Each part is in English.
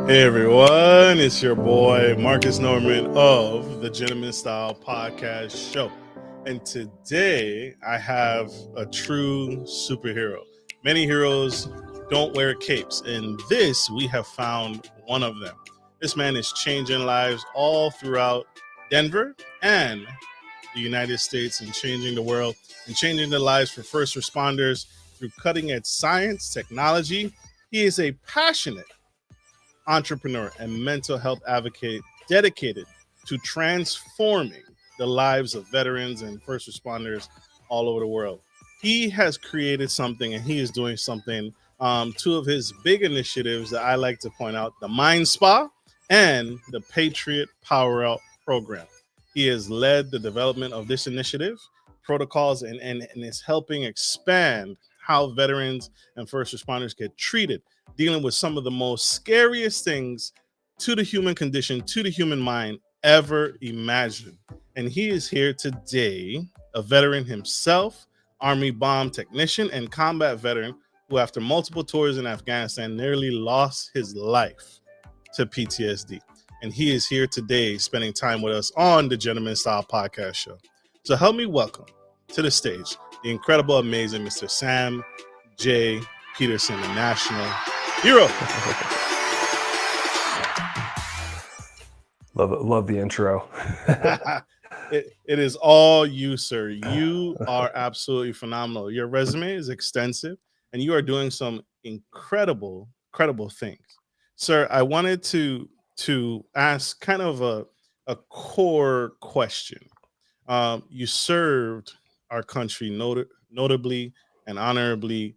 Hey everyone, it's your boy Marcus Norman of the Gentleman Style Podcast Show. And today I have a true superhero. Many heroes don't wear capes, and this we have found one of them. This man is changing lives all throughout Denver and the United States, and changing the world and changing the lives for first responders through cutting edge science, technology. He is a passionate entrepreneur and mental health advocate dedicated to transforming the lives of veterans and first responders all over the world. He has created something and he is doing something. Two of his big initiatives that I like to point out: the Mind Spa and the Patriot Power Out program. He has led the development of this initiative, protocols, and is helping expand how veterans and first responders get treated, dealing with some of the most scariest things to the human condition, to the human mind ever imagined. And he is here today, a veteran himself, Army bomb technician and combat veteran who, after multiple tours in Afghanistan, nearly lost his life to PTSD. And he is here today spending time with us on the Gentleman Style Podcast Show. So help me welcome to the stage the incredible, amazing Mr. Sam J. Peterson, the national hero. Love the intro. It is all you, sir. You are absolutely phenomenal. Your resume is extensive, and you are doing some incredible things. Sir, I wanted to ask kind of a core question. You served our country notably and honorably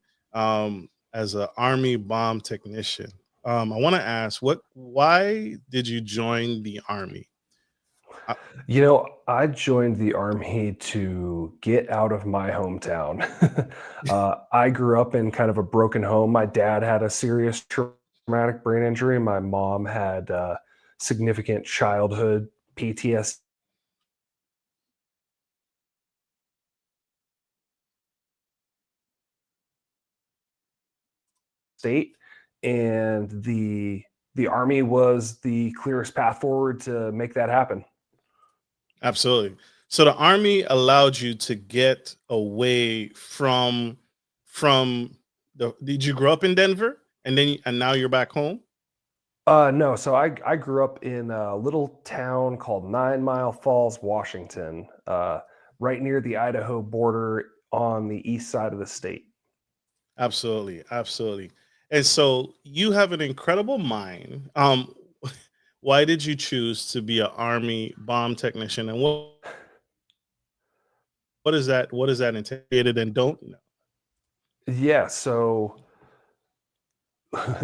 as an Army bomb technician. I want to ask, why did you join the Army? I joined the Army to get out of my hometown. I grew up in kind of a broken home. My dad had a serious traumatic brain injury. My mom had significant childhood PTSD. State, and the Army was the clearest path forward to make that happen. Absolutely. So the Army allowed you to get away from the. Did you grow up in Denver and now you're back home? No, so I grew up in a little town called 9 Mile Falls, Washington, right near the Idaho border on the east side of the state. Absolutely. And so you have an incredible mind. Why did you choose to be an Army bomb technician, and what is that? What is that intended and don't know? Yeah, so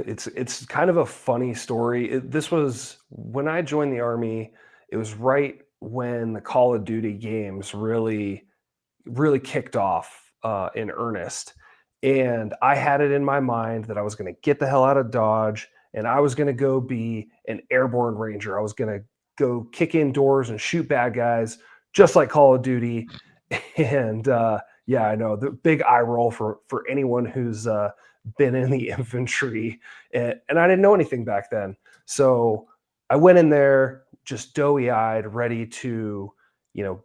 it's kind of a funny story. This was when I joined the Army. It was right when the Call of Duty games really kicked off in earnest. And I had it in my mind that I was going to get the hell out of Dodge and I was going to go be an airborne ranger. I was going to go kick in doors and shoot bad guys, just like Call of Duty. And yeah, I know the big eye roll for anyone who's been in the infantry. And I didn't know anything back then. So I went in there just doughy eyed, ready to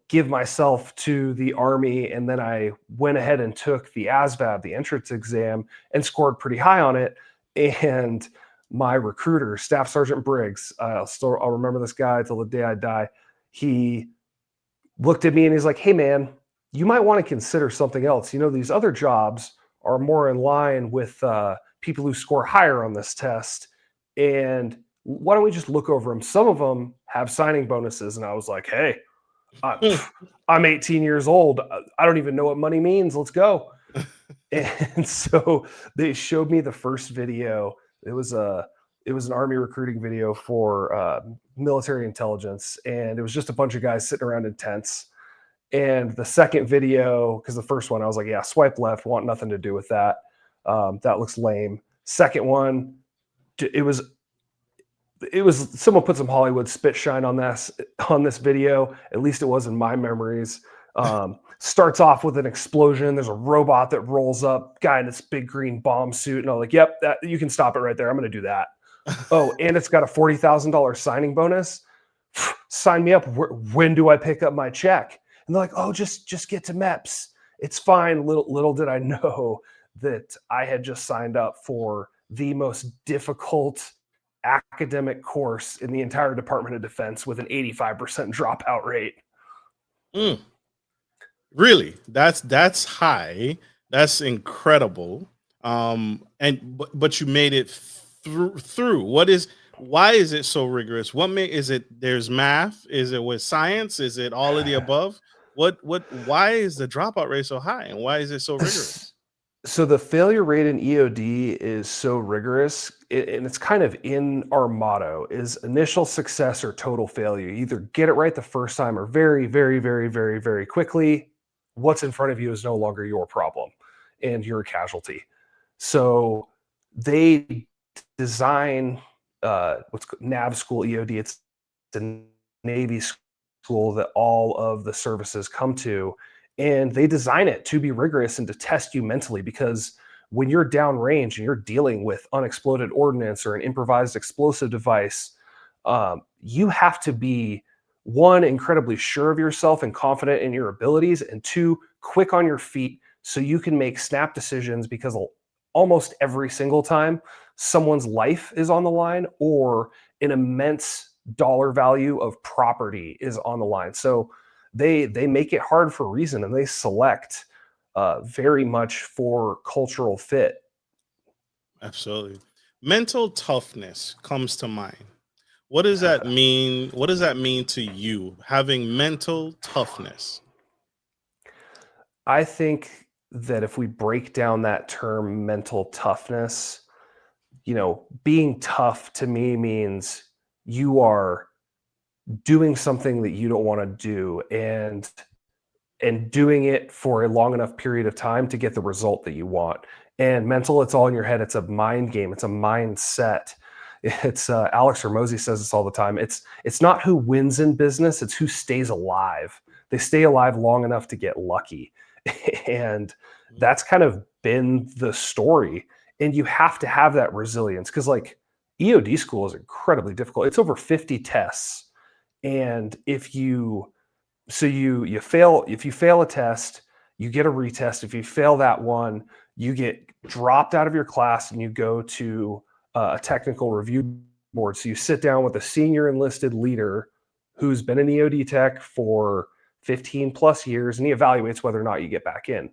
give myself to the Army. And then I went ahead and took the ASVAB, the entrance exam, and scored pretty high on it. And my recruiter, Staff Sergeant Briggs, I'll remember this guy till the day I die. He looked at me and he's like, "Hey man, you might want to consider something else. These other jobs are more in line with people who score higher on this test. And why don't we just look over them? Some of them have signing bonuses." And I was like, "Hey, I'm 18 years old. I don't even know what money means. Let's go." And so they showed me the first video. It was an Army recruiting video for military intelligence. And it was just a bunch of guys sitting around in tents. And the second video, because the first one, I was like, yeah, swipe left, want nothing to do with that. That looks lame. Second one, it was someone put some Hollywood spit shine on this video. At least it was in my memories. Starts off with an explosion. There's a robot that rolls up, guy in this big green bomb suit, and I'm like, "Yep, you can stop it right there. I'm going to do that." Oh, and it's got a $40,000 signing bonus. Sign me up. When do I pick up my check? And they're like, oh, just get to MEPS. It's fine. Little did I know that I had just signed up for the most difficult academic course in the entire Department of Defense with an 85% dropout rate. Mm. Really? That's high. That's incredible. But you made it through. Why is it so rigorous? Is it there's math? Is it with science? Is it all of the above? Why is the dropout rate so high, and why is it so rigorous? So the failure rate in EOD is so rigorous, and it's kind of in our motto, is initial success or total failure. You either get it right the first time or very, very, very, very, very quickly, what's in front of you is no longer your problem and you're a casualty. So they design what's NAV school EOD. It's a Navy school that all of the services come to, and they design it to be rigorous and to test you mentally, because when you're downrange and you're dealing with unexploded ordnance or an improvised explosive device, you have to be, one, incredibly sure of yourself and confident in your abilities, and two, quick on your feet so you can make snap decisions, because almost every single time someone's life is on the line or an immense dollar value of property is on the line. So they make it hard for a reason, and they select very much for cultural fit. Absolutely. Mental toughness comes to mind. What does that mean? What does that mean to you, having mental toughness? I think that if we break down that term, mental toughness, being tough to me means you are doing something that you don't want to do, and doing it for a long enough period of time to get the result that you want. And mental, it's all in your head. It's a mind game. It's a mindset. It's Alex Hormozy says this all the time. It's not who wins in business. It's who stays alive. They stay alive long enough to get lucky. And that's kind of been the story. And you have to have that resilience, because like EOD school is incredibly difficult. It's over 50 tests. And if you fail a test, you get a retest. If you fail that one, you get dropped out of your class and you go to a technical review board. So you sit down with a senior enlisted leader who's been an EOD tech for 15 plus years, and he evaluates whether or not you get back in.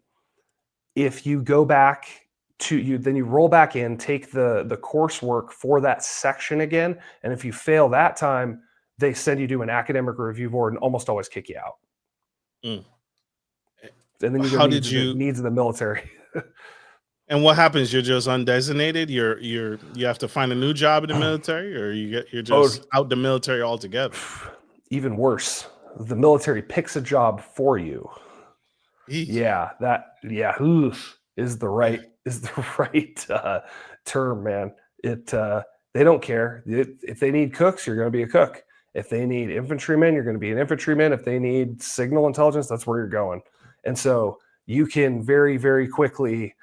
If you go back then you roll back in, take the coursework for that section again, and if you fail that time, they send you to an academic review board and almost always kick you out. Mm. And then you How get did you needs of the military. And what happens? You're just undesignated. You have to find a new job in the military, or you're just out the military altogether. Even worse, the military picks a job for you. Eek. Yeah, is the right term, man. They don't care. If they need cooks, you're going to be a cook. If they need infantrymen, you're going to be an infantryman. If they need signal intelligence, that's where you're going. And so you can very, very quickly,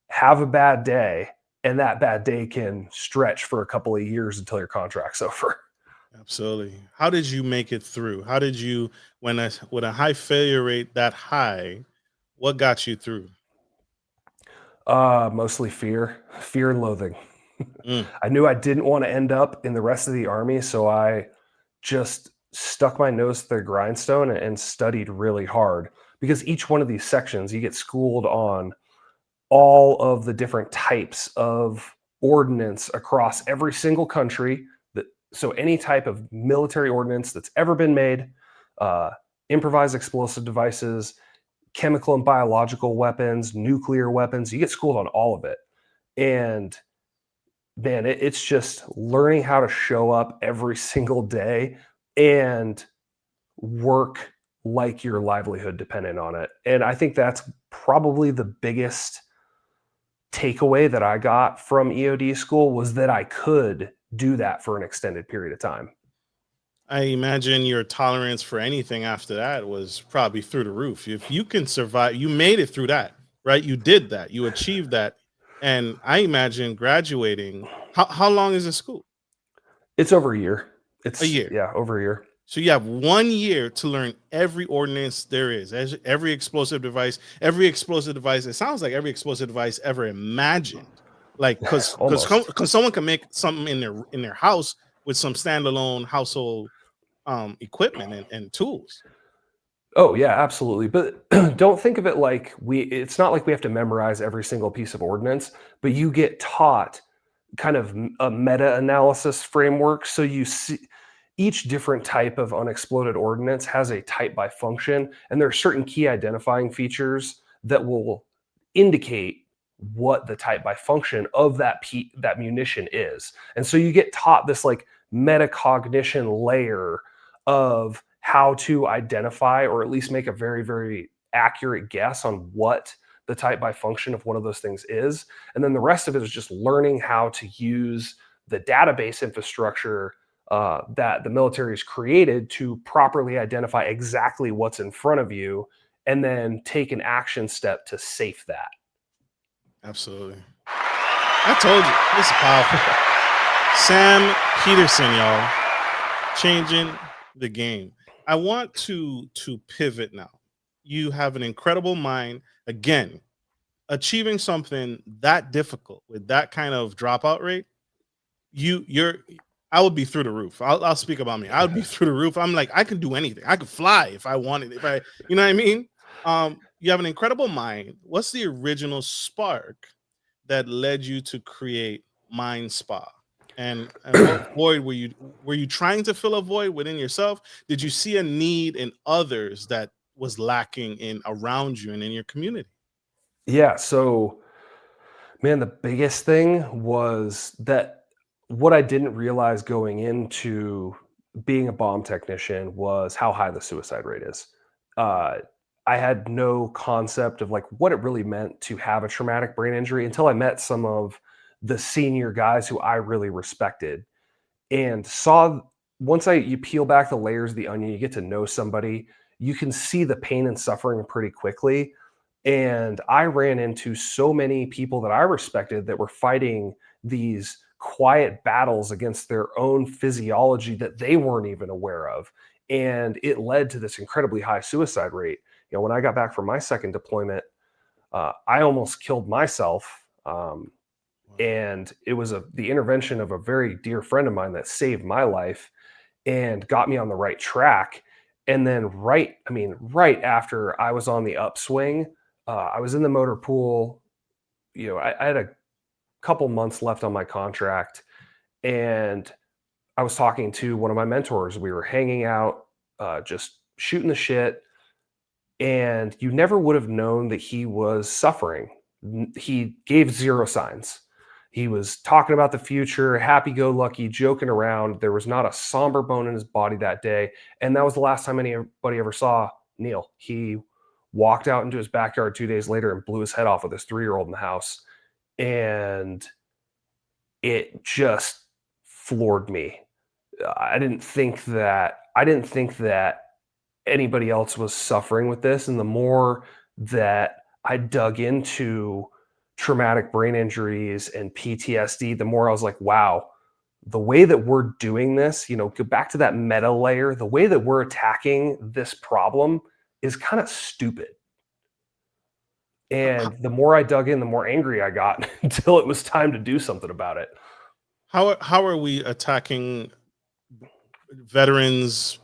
have a bad day, and that bad day can stretch for a couple of years until your contract's over. Absolutely. How did you make it through? How did you, with a high failure rate that high, what got you through? Mostly fear and loathing. Mm. I knew I didn't want to end up in the rest of the Army, so I just stuck my nose to the grindstone and studied really hard, because each one of these sections, you get schooled on all of the different types of ordnance across every single country. So any type of military ordnance that's ever been made, improvised explosive devices, chemical and biological weapons, nuclear weapons, you get schooled on all of it. And man, it's just learning how to show up every single day and work like your livelihood dependent on it. And I think that's probably the biggest takeaway that I got from EOD school, was that I could do that for an extended period of time. I imagine your tolerance for anything after that was probably through the roof. If you can survive, you made it through that, right? You did that. You achieved that. And I imagine graduating. How long is the school? It's over a year. A It's year. yeah, over a year. So you have 1 year to learn every ordinance there is, every explosive device, every explosive device. It sounds like every explosive device ever imagined. Like, Almost. because someone can make something in their house with some standalone household equipment and tools. Oh yeah, absolutely. But don't think of it like it's not like we have to memorize every single piece of ordnance, but you get taught kind of a meta-analysis framework. So you see each different type of unexploded ordnance has a type by function, and there are certain key identifying features that will indicate what the type by function of that munition is. And so you get taught this like metacognition layer of how to identify or at least make a very, very accurate guess on what the type by function of one of those things is. And then the rest of it is just learning how to use the database infrastructure that the military has created to properly identify exactly what's in front of you and then take an action step to safe that. Absolutely. I told you, this is powerful. Sam Peterson, y'all, changing the game. I want to pivot now. You have an incredible mind. Again, achieving something that difficult with that kind of dropout rate, you're I would be through the roof. I'll speak about me. I would be through the roof. I'm like, I can do anything. I could fly if I wanted. If I, you know what I mean? You have an incredible mind. What's the original spark that led you to create Mind Spa? And what void were you trying to fill a void within yourself? Did you see a need in others that was lacking in around you and in your community? Yeah. So, man, the biggest thing was that what I didn't realize going into being a bomb technician was how high the suicide rate is. Uh, I had no concept of like what it really meant to have a traumatic brain injury until I met some of the senior guys who I really respected and saw once you peel back the layers of the onion, you get to know somebody, you can see the pain and suffering pretty quickly. And I ran into so many people that I respected that were fighting these quiet battles against their own physiology that they weren't even aware of. And it led to this incredibly high suicide rate. You know, when I got back from my second deployment, I almost killed myself. And it was the intervention of a very dear friend of mine that saved my life and got me on the right track. And then right after I was on the upswing, I was in the motor pool. You know, I had a couple months left on my contract, and I was talking to one of my mentors. We were hanging out, just shooting the shit, and you never would have known that he was suffering. He gave zero signs. He was talking about the future, happy go lucky, joking around. There was not a somber bone in his body that day. And that was the last time anybody ever saw Neil. He walked out into his backyard 2 days later and blew his head off with his 3-year-old in the house. And it just floored me. I didn't think that anybody else was suffering with this. And the more that I dug into traumatic brain injuries and PTSD, the more I was like, wow, the way that we're doing this, you know, go back to that meta layer, the way that we're attacking this problem is kind of stupid. And the more I dug in, the more angry I got until it was time to do something about it. How are we attacking veterans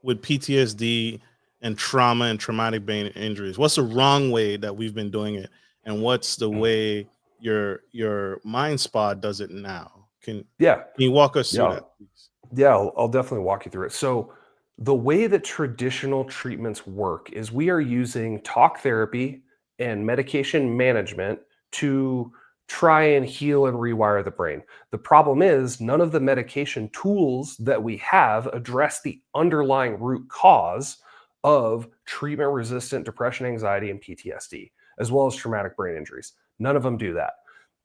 with PTSD and trauma and traumatic brain injuries? What's the wrong way that we've been doing it, and what's the way your Mind Spa does it now? Can Yeah. you walk us through Yeah. that, please? Yeah, I'll definitely walk you through it. So, the way that traditional treatments work is we are using talk therapy and medication management to try and heal and rewire the brain. The problem is, none of the medication tools that we have address the underlying root cause of treatment resistant depression, anxiety, and PTSD, as well as traumatic brain injuries. None of them do that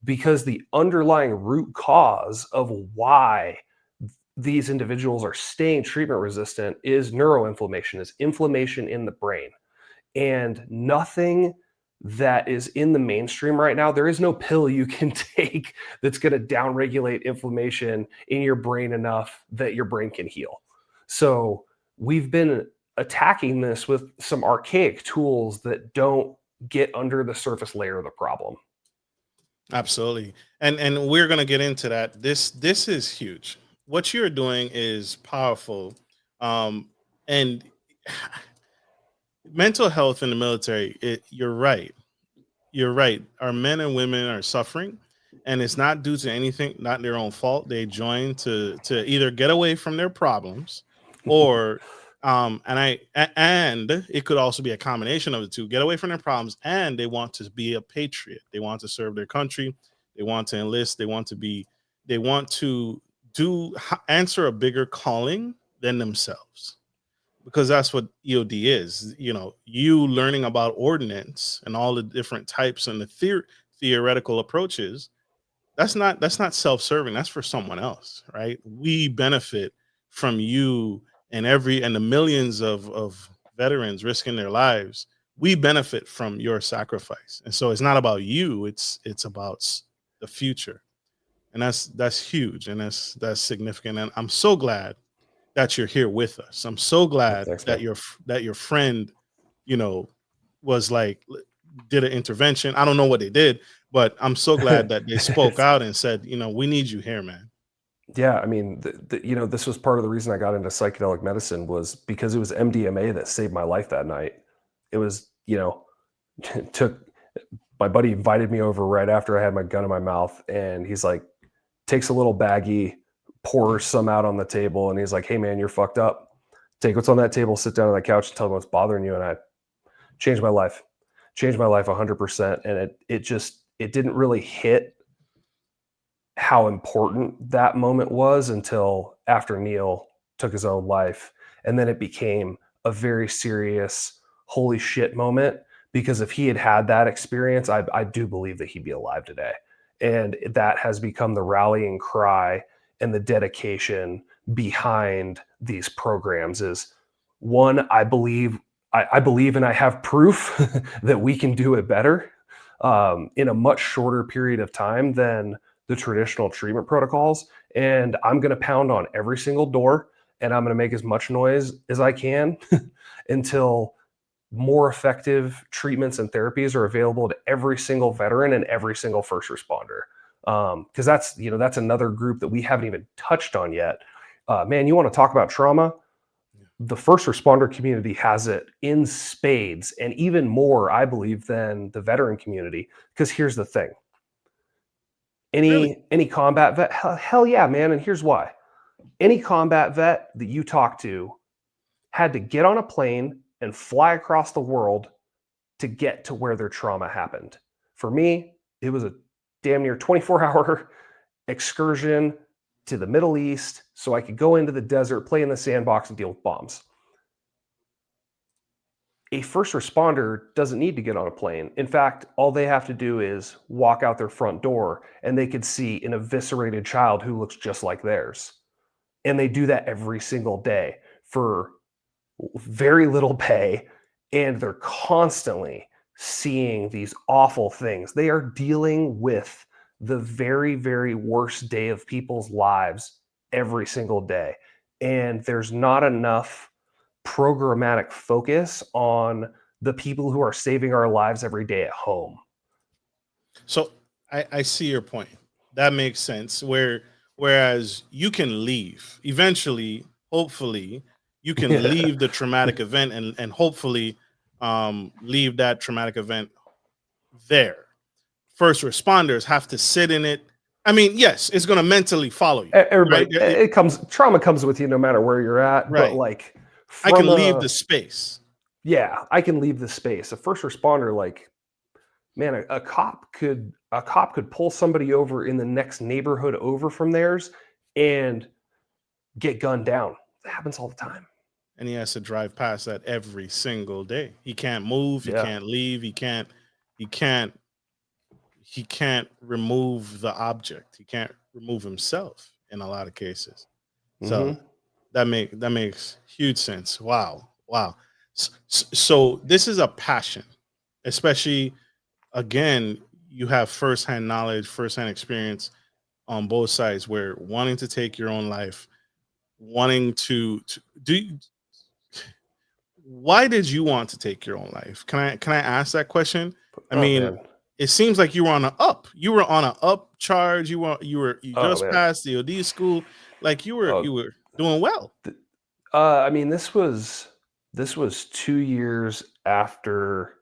because the underlying root cause of why these individuals are staying treatment resistant is neuroinflammation, is inflammation in the brain. And nothing that is in the mainstream right now. There is no pill you can take that's going to downregulate inflammation in your brain enough that your brain can heal. So we've been attacking this with some archaic tools that don't get under the surface layer of the problem. Absolutely. And we're going to get into that. This is huge. What you're doing is powerful. And mental health in the military, you're right. You're right. Our men and women are suffering, and it's not due to anything, not their own fault. They join to either get away from their problems, or and it could also be a combination of the two. Get away from their problems, and they want to be a patriot. They want to serve their country. They want to enlist. They want to be. They want to answer a bigger calling than themselves, because that's what EOD is. You learning about ordnance and all the different types and the theoretical approaches. That's not self-serving. That's for someone else, right? We benefit from you and the millions of veterans risking their lives. We benefit from your sacrifice, and so it's not about you. It's about the future, and that's huge, and that's significant. And I'm so glad that you're here with us. I'm so glad Thanks, that man. your friend, was like, did an intervention. I don't know what they did, but I'm so glad that they spoke out and said, we need you here, man. Yeah, I mean, this was part of the reason I got into psychedelic medicine, was because it was MDMA that saved my life that night. It was, took my buddy invited me over right after I had my gun in my mouth, and he's like, takes a little baggie, pours some out on the table, and he's like, "Hey man, you're fucked up. Take what's on that table, sit down on that couch, and tell them what's bothering you." And I changed my life 100%. And it didn't really hit how important that moment was until after Neil took his own life. And then it became a very serious, holy shit moment, because if he had had that experience, I do believe that he'd be alive today. And that has become the rallying cry and the dedication behind these programs. Is one, I believe and I have proof that we can do it better in a much shorter period of time than the traditional treatment protocols. And I'm going to pound on every single door, and I'm going to make as much noise as I can until more effective treatments and therapies are available to every single veteran and every single first responder. Because that's another group that we haven't even touched on yet. Man, you want to talk about trauma? The first responder community has it in spades, and even more, I believe, than the veteran community. Because here's the thing. Any combat vet, hell yeah, man. And here's why. Any combat vet that you talk to had to get on a plane and fly across the world to get to where their trauma happened. For me, it was a damn near 24-hour excursion to the Middle East so I could go into the desert, play in the sandbox, and deal with bombs. A first responder doesn't need to get on a plane. In fact, all they have to do is walk out their front door, and they could see an eviscerated child who looks just like theirs. And they do that every single day for very little pay, and they're constantly seeing these awful things. They are dealing with the very, very worst day of people's lives every single day. And there's not enough programmatic focus on the people who are saving our lives every day at home. So I see your point. That makes sense. Whereas you can leave eventually, hopefully, you can leave the traumatic event and hopefully leave that traumatic event there. First responders have to sit in it. I mean, yes, it's going to mentally follow you. Everybody, right? Trauma comes with you no matter where you're at. Right. But like, I can leave the space. Yeah, I can leave the space. A first responder, like, man, a cop could pull somebody over in the next neighborhood over from theirs and get gunned down. That happens all the time. And he has to drive past that every single day. He can't move. He can't leave. He can't remove the object. He can't remove himself in a lot of cases. So that makes huge sense. Wow. So this is a passion, especially again, you have firsthand knowledge, firsthand experience on both sides, where wanting to take your own life, wanting to do. Why did you want to take your own life? Can I ask that question? I Oh mean, man. it seems like you were on an up. You were on an up charge. You Oh just man. passed the OD school. Like Oh, you were doing well. I mean, this was 2 years after.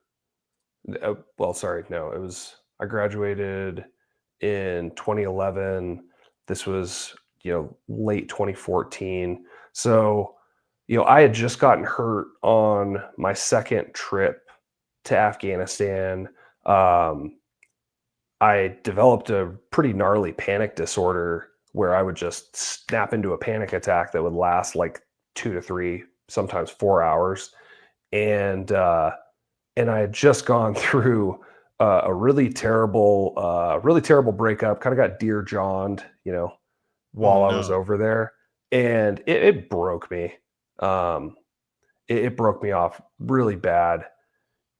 Well, sorry, no, it was. I graduated in 2011. This was late 2014. So I had just gotten hurt on my second trip to Afghanistan. Um, I developed a pretty gnarly panic disorder where I would just snap into a panic attack that would last like 2 to 3, sometimes 4 hours. And I had just gone through a really terrible breakup. Kind of got dear Johned, Oh while I was no. over there, and it broke me. Um, it broke me off really bad,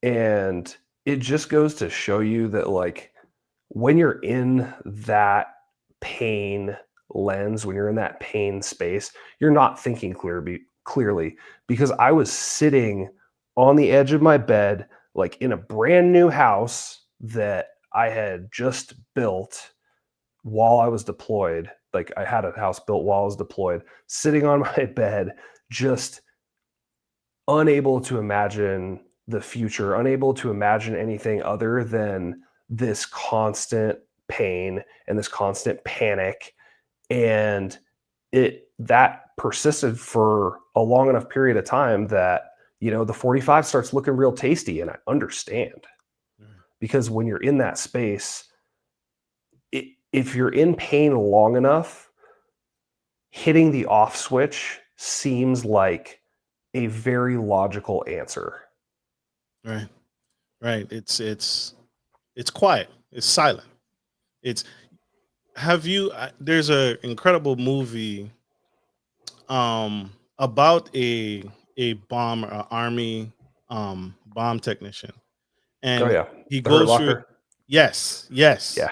and it just goes to show you that like when you're in that pain lens, when you're in that pain space, you're not thinking clearly because I was sitting on the edge of my bed, like in a brand new house that I had just built while I was deployed. Like I had a house built while I was deployed, sitting on my bed, just unable to imagine the future, unable to imagine anything other than this constant pain and this constant panic. And that persisted for a long enough period of time that the 45 starts looking real tasty. And I understand, because when you're in that space, if you're in pain long enough, hitting the off switch seems like a very logical answer. Right. Right. It's quiet. It's silent. It's have you there's a incredible movie about a bomb army bomb technician, Oh and yeah, he The Hurt goes through. Locker. Yes, Yeah,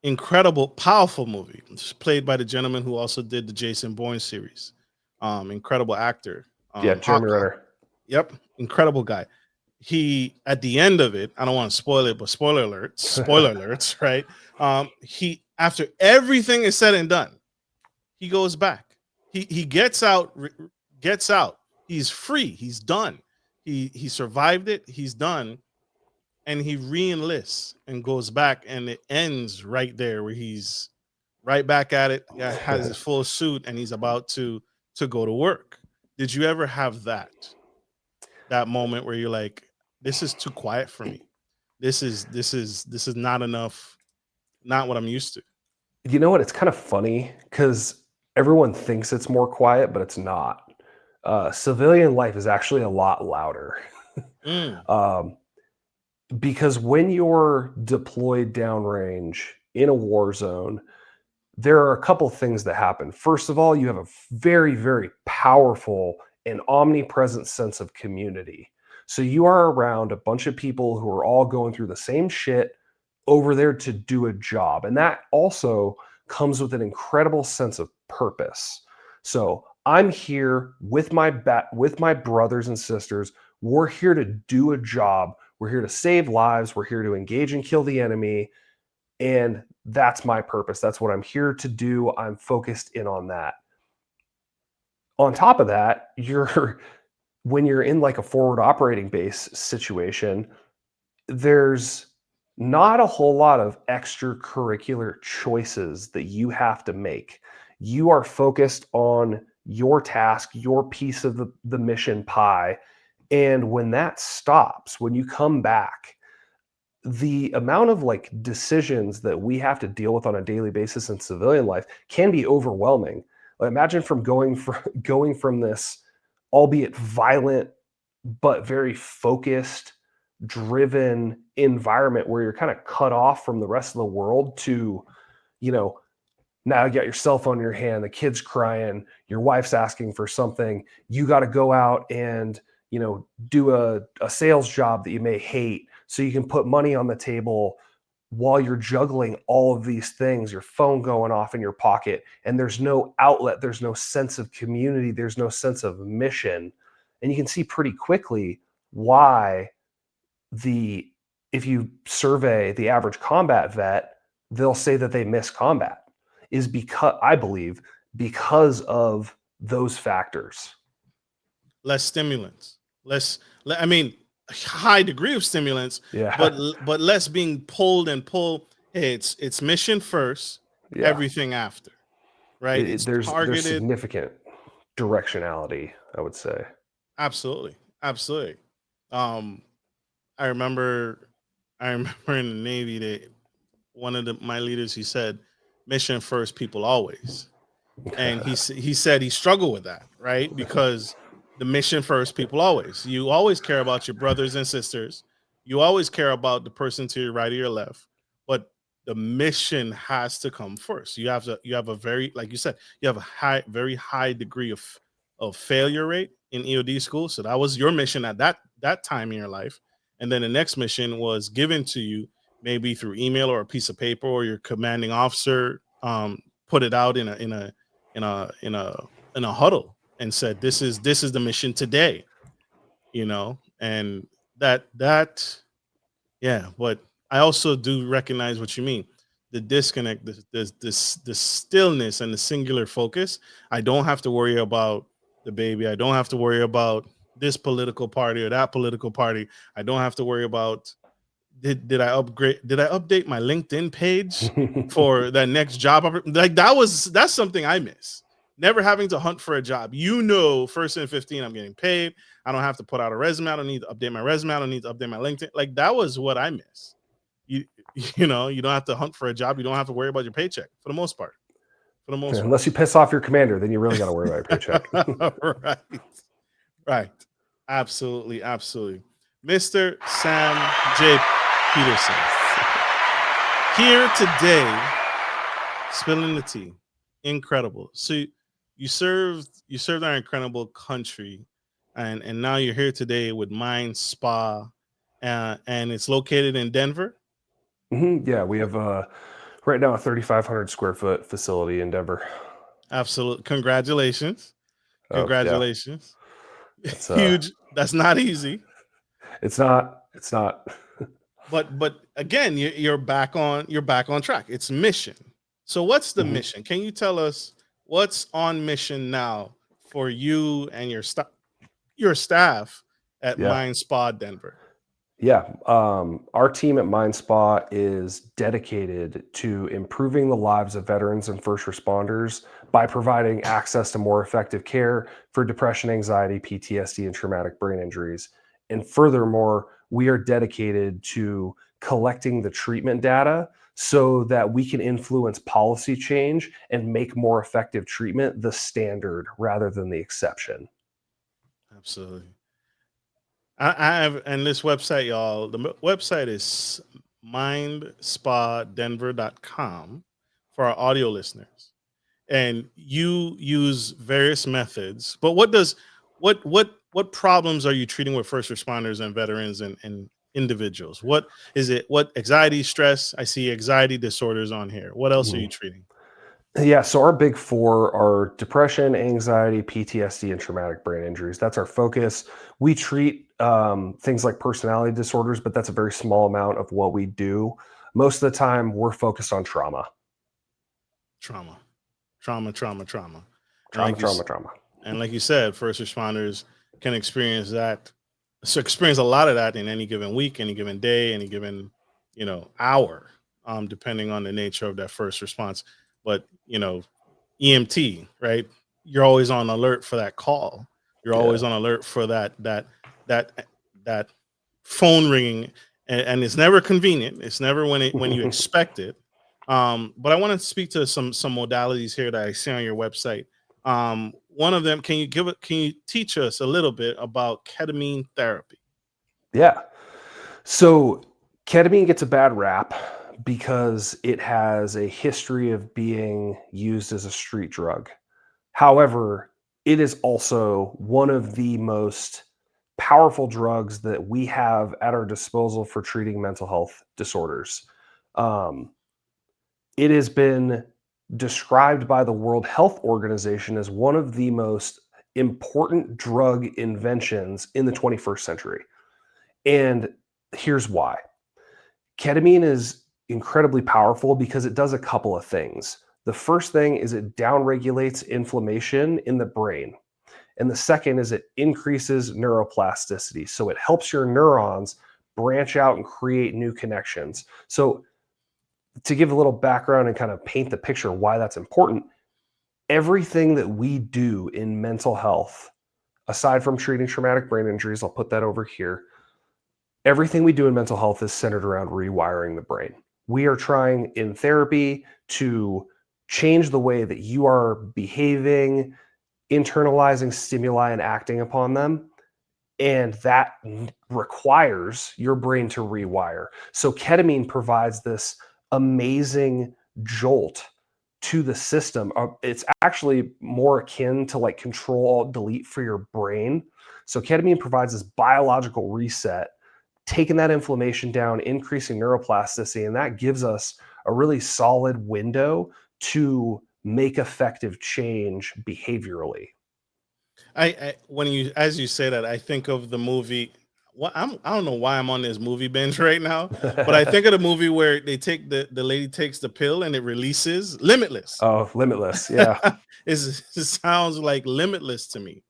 incredible, powerful movie. It's played by the gentleman who also did the Jason Bourne series. Incredible actor. yeah, Hawk, Jeremy Renner. yep, incredible guy. He at the end of it, I don't want to spoil it, but spoiler alerts, right? He after everything is said and done, he goes back. He gets out. He's free. He's done. He survived it. He's done, and he re-enlists and goes back, and it ends right there where he's right back at it. Yeah, has his full suit, and he's about to go to work. Did you ever have that moment where you're like, this is too quiet for me. This is not enough, not what I'm used to. You know what? It's kind of funny because everyone thinks it's more quiet, but it's not. Civilian life is actually a lot louder. Mm, um, because when you're deployed downrange in a war zone, there are a couple things that happen. First of all, you have a very, very powerful and omnipresent sense of community. So you are around a bunch of people who are all going through the same shit over there to do a job. And that also comes with an incredible sense of purpose. So I'm here with my brothers and sisters. We're here to do a job. We're here to save lives. We're here to engage and kill the enemy. And that's my purpose. That's what I'm here to do. I'm focused in on that. On top of that, when you're in like a forward operating base situation, there's not a whole lot of extracurricular choices that you have to make. You are focused on your task, your piece of the mission pie. And when that stops, when you come back, the amount of like decisions that we have to deal with on a daily basis in civilian life can be overwhelming. Like, imagine going from this, albeit violent but very focused, driven environment where you're kind of cut off from the rest of the world to, you know, now you got your cell phone in your hand, the kid's crying, your wife's asking for something, you got to go out and do a sales job that you may hate So you can put money on the table while you're juggling all of these things, your phone going off in your pocket, and there's no outlet, there's no sense of community, there's no sense of mission. And you can see pretty quickly why the if you survey the average combat vet, they'll say that they miss combat is because I believe because of those factors. Less stimulants, I mean, high degree of stimulants, Yeah. but less being pulled and pulled. Hey, it's mission first, Yeah. everything after, right? It's There's targeted. significant directionality, I would say. Absolutely. I remember in the Navy that one of my leaders, he said, mission first, people always. And he said he struggled with that, right? Because the mission first, people always. You always care about your brothers and sisters. You always care about the person to your right or your left, but the mission has to come first. You have a very, like you said, you have a very high degree of failure rate in EOD school. So that was your mission at that time in your life. And then the next mission was given to you maybe through email or a piece of paper, or your commanding officer put it out in a huddle and said, this is the mission today, and that yeah. But I also do recognize what you mean, the disconnect, the stillness and the singular focus. I don't have to worry about the baby. I don't have to worry about this political party or that political party. I don't have to worry about did I update my LinkedIn page for that next job. Like that's something I miss. Never having to hunt for a job. First and 15, I'm getting paid. I don't have to put out a resume. I don't need to update my resume. I don't need to update my LinkedIn. Like that was what I miss. You don't have to hunt for a job. You don't have to worry about your paycheck for the most part. Unless you piss off your commander, then you really got to worry about your paycheck. Right. Absolutely. Mr. Sam J. Peterson here today, spilling the tea. Incredible. So you served our incredible country, and now you're here today with Mind Spa, and it's located in Denver. Mm-hmm. Yeah, we have right now a 3,500 square foot facility in Denver. Absolutely. Congratulations. Yeah. It's huge. That's not easy. It's not. But again, you're back on track. It's mission. So what's the mission? Can you tell us what's on mission now for you and your staff at Mind Spa Denver? Yeah. Our team at Mind Spa is dedicated to improving the lives of veterans and first responders by providing access to more effective care for depression, anxiety, PTSD, and traumatic brain injuries. And furthermore, we are dedicated to collecting the treatment data so that we can influence policy change and make more effective treatment the standard rather than the exception. Absolutely. I have, and this website, y'all, the website is mindspadenver.com for our audio listeners. And you use various methods, but what problems are you treating with first responders and veterans and individuals? What is it? What anxiety, stress? I see anxiety disorders on here. What else are you treating? Yeah, so our big four are depression, anxiety, PTSD, and traumatic brain injuries. That's our focus. We treat things like personality disorders, but that's a very small amount of what we do. Most of the time, we're focused on trauma. Trauma. And like you said, first responders can experience that. So experience a lot of that in any given week, any given day, any given, hour, depending on the nature of that first response. But, EMT, right? You're always on alert for that call. You're always on alert for that phone ringing, and it's never convenient. It's never when you expect it. But I want to speak to some modalities here that I see on your website. One of them, can you teach us a little bit about ketamine therapy? Yeah. So ketamine gets a bad rap because it has a history of being used as a street drug. However, it is also one of the most powerful drugs that we have at our disposal for treating mental health disorders. It has been described by the World Health Organization as one of the most important drug inventions in the 21st century. And here's why. Ketamine is incredibly powerful because it does a couple of things. The first thing is it downregulates inflammation in the brain. And the second is it increases neuroplasticity. So it helps your neurons branch out and create new connections. So to give a little background and kind of paint the picture why that's important, everything that we do in mental health, aside from treating traumatic brain injuries, I'll put that over here, everything we do in mental health is centered around rewiring the brain. We are trying in therapy to change the way that you are behaving, internalizing stimuli and acting upon them. And that requires your brain to rewire. So ketamine provides this amazing jolt to the system. It's actually more akin to like Control-Alt-Delete for your brain. So ketamine provides this biological reset, taking that inflammation down, increasing neuroplasticity, and that gives us a really solid window to make effective change behaviorally. As you say that, I think of the movie. Well, I don't know why I'm on this movie binge right now, but I think of the movie where they take the lady takes the pill and it releases Limitless. Oh, Limitless, yeah. It sounds like Limitless to me.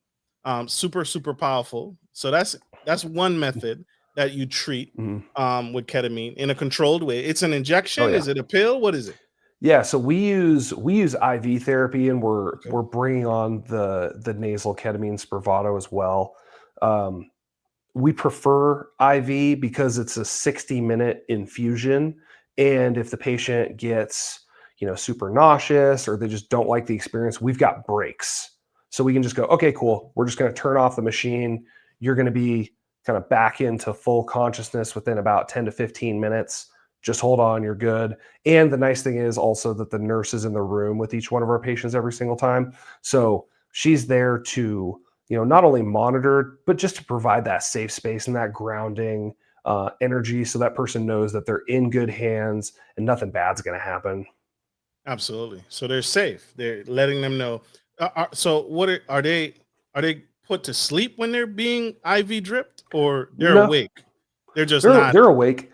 Super super powerful. So that's one method that you treat with ketamine in a controlled way. It's an injection. Oh, yeah. Is it a pill? What is it? Yeah, so we use IV therapy, and we're bringing on the nasal ketamine Spravato as well. We prefer IV because it's a 60-minute infusion, and if the patient gets super nauseous or they just don't like the experience, we've got breaks, so we can just go, okay, cool. We're just going to turn off the machine. You're going to be kind of back into full consciousness within about 10 to 15 minutes. Just hold on, you're good. And the nice thing is also that the nurse is in the room with each one of our patients every single time. So she's there to, not only monitor, but just to provide that safe space and that grounding energy so that person knows that they're in good hands and nothing bad's going to happen. Absolutely. So they're safe. They're letting them know. So what are they put to sleep when they're being IV dripped, or they're awake? They're just not. They're awake.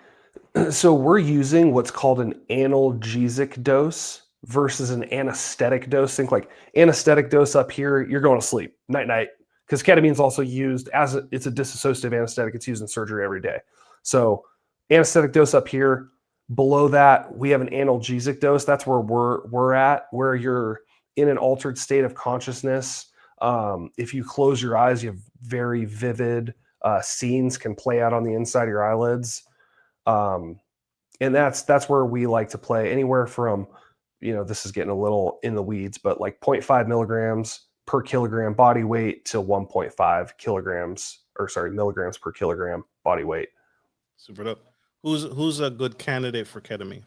So we're using what's called an analgesic dose versus an anesthetic dose. Think like anesthetic dose up here, you're going to sleep, night, because ketamine is also used it's a dissociative anesthetic. It's used in surgery every day. So anesthetic dose up here. Below that, we have an analgesic dose. That's where we're at, where you're in an altered state of consciousness. If you close your eyes, you have very vivid scenes can play out on the inside of your eyelids. And that's where we like to play anywhere from, this is getting a little in the weeds, but like 0.5 milligrams per kilogram body weight to 1.5 milligrams per kilogram body weight. Super dope. Who's a good candidate for ketamine?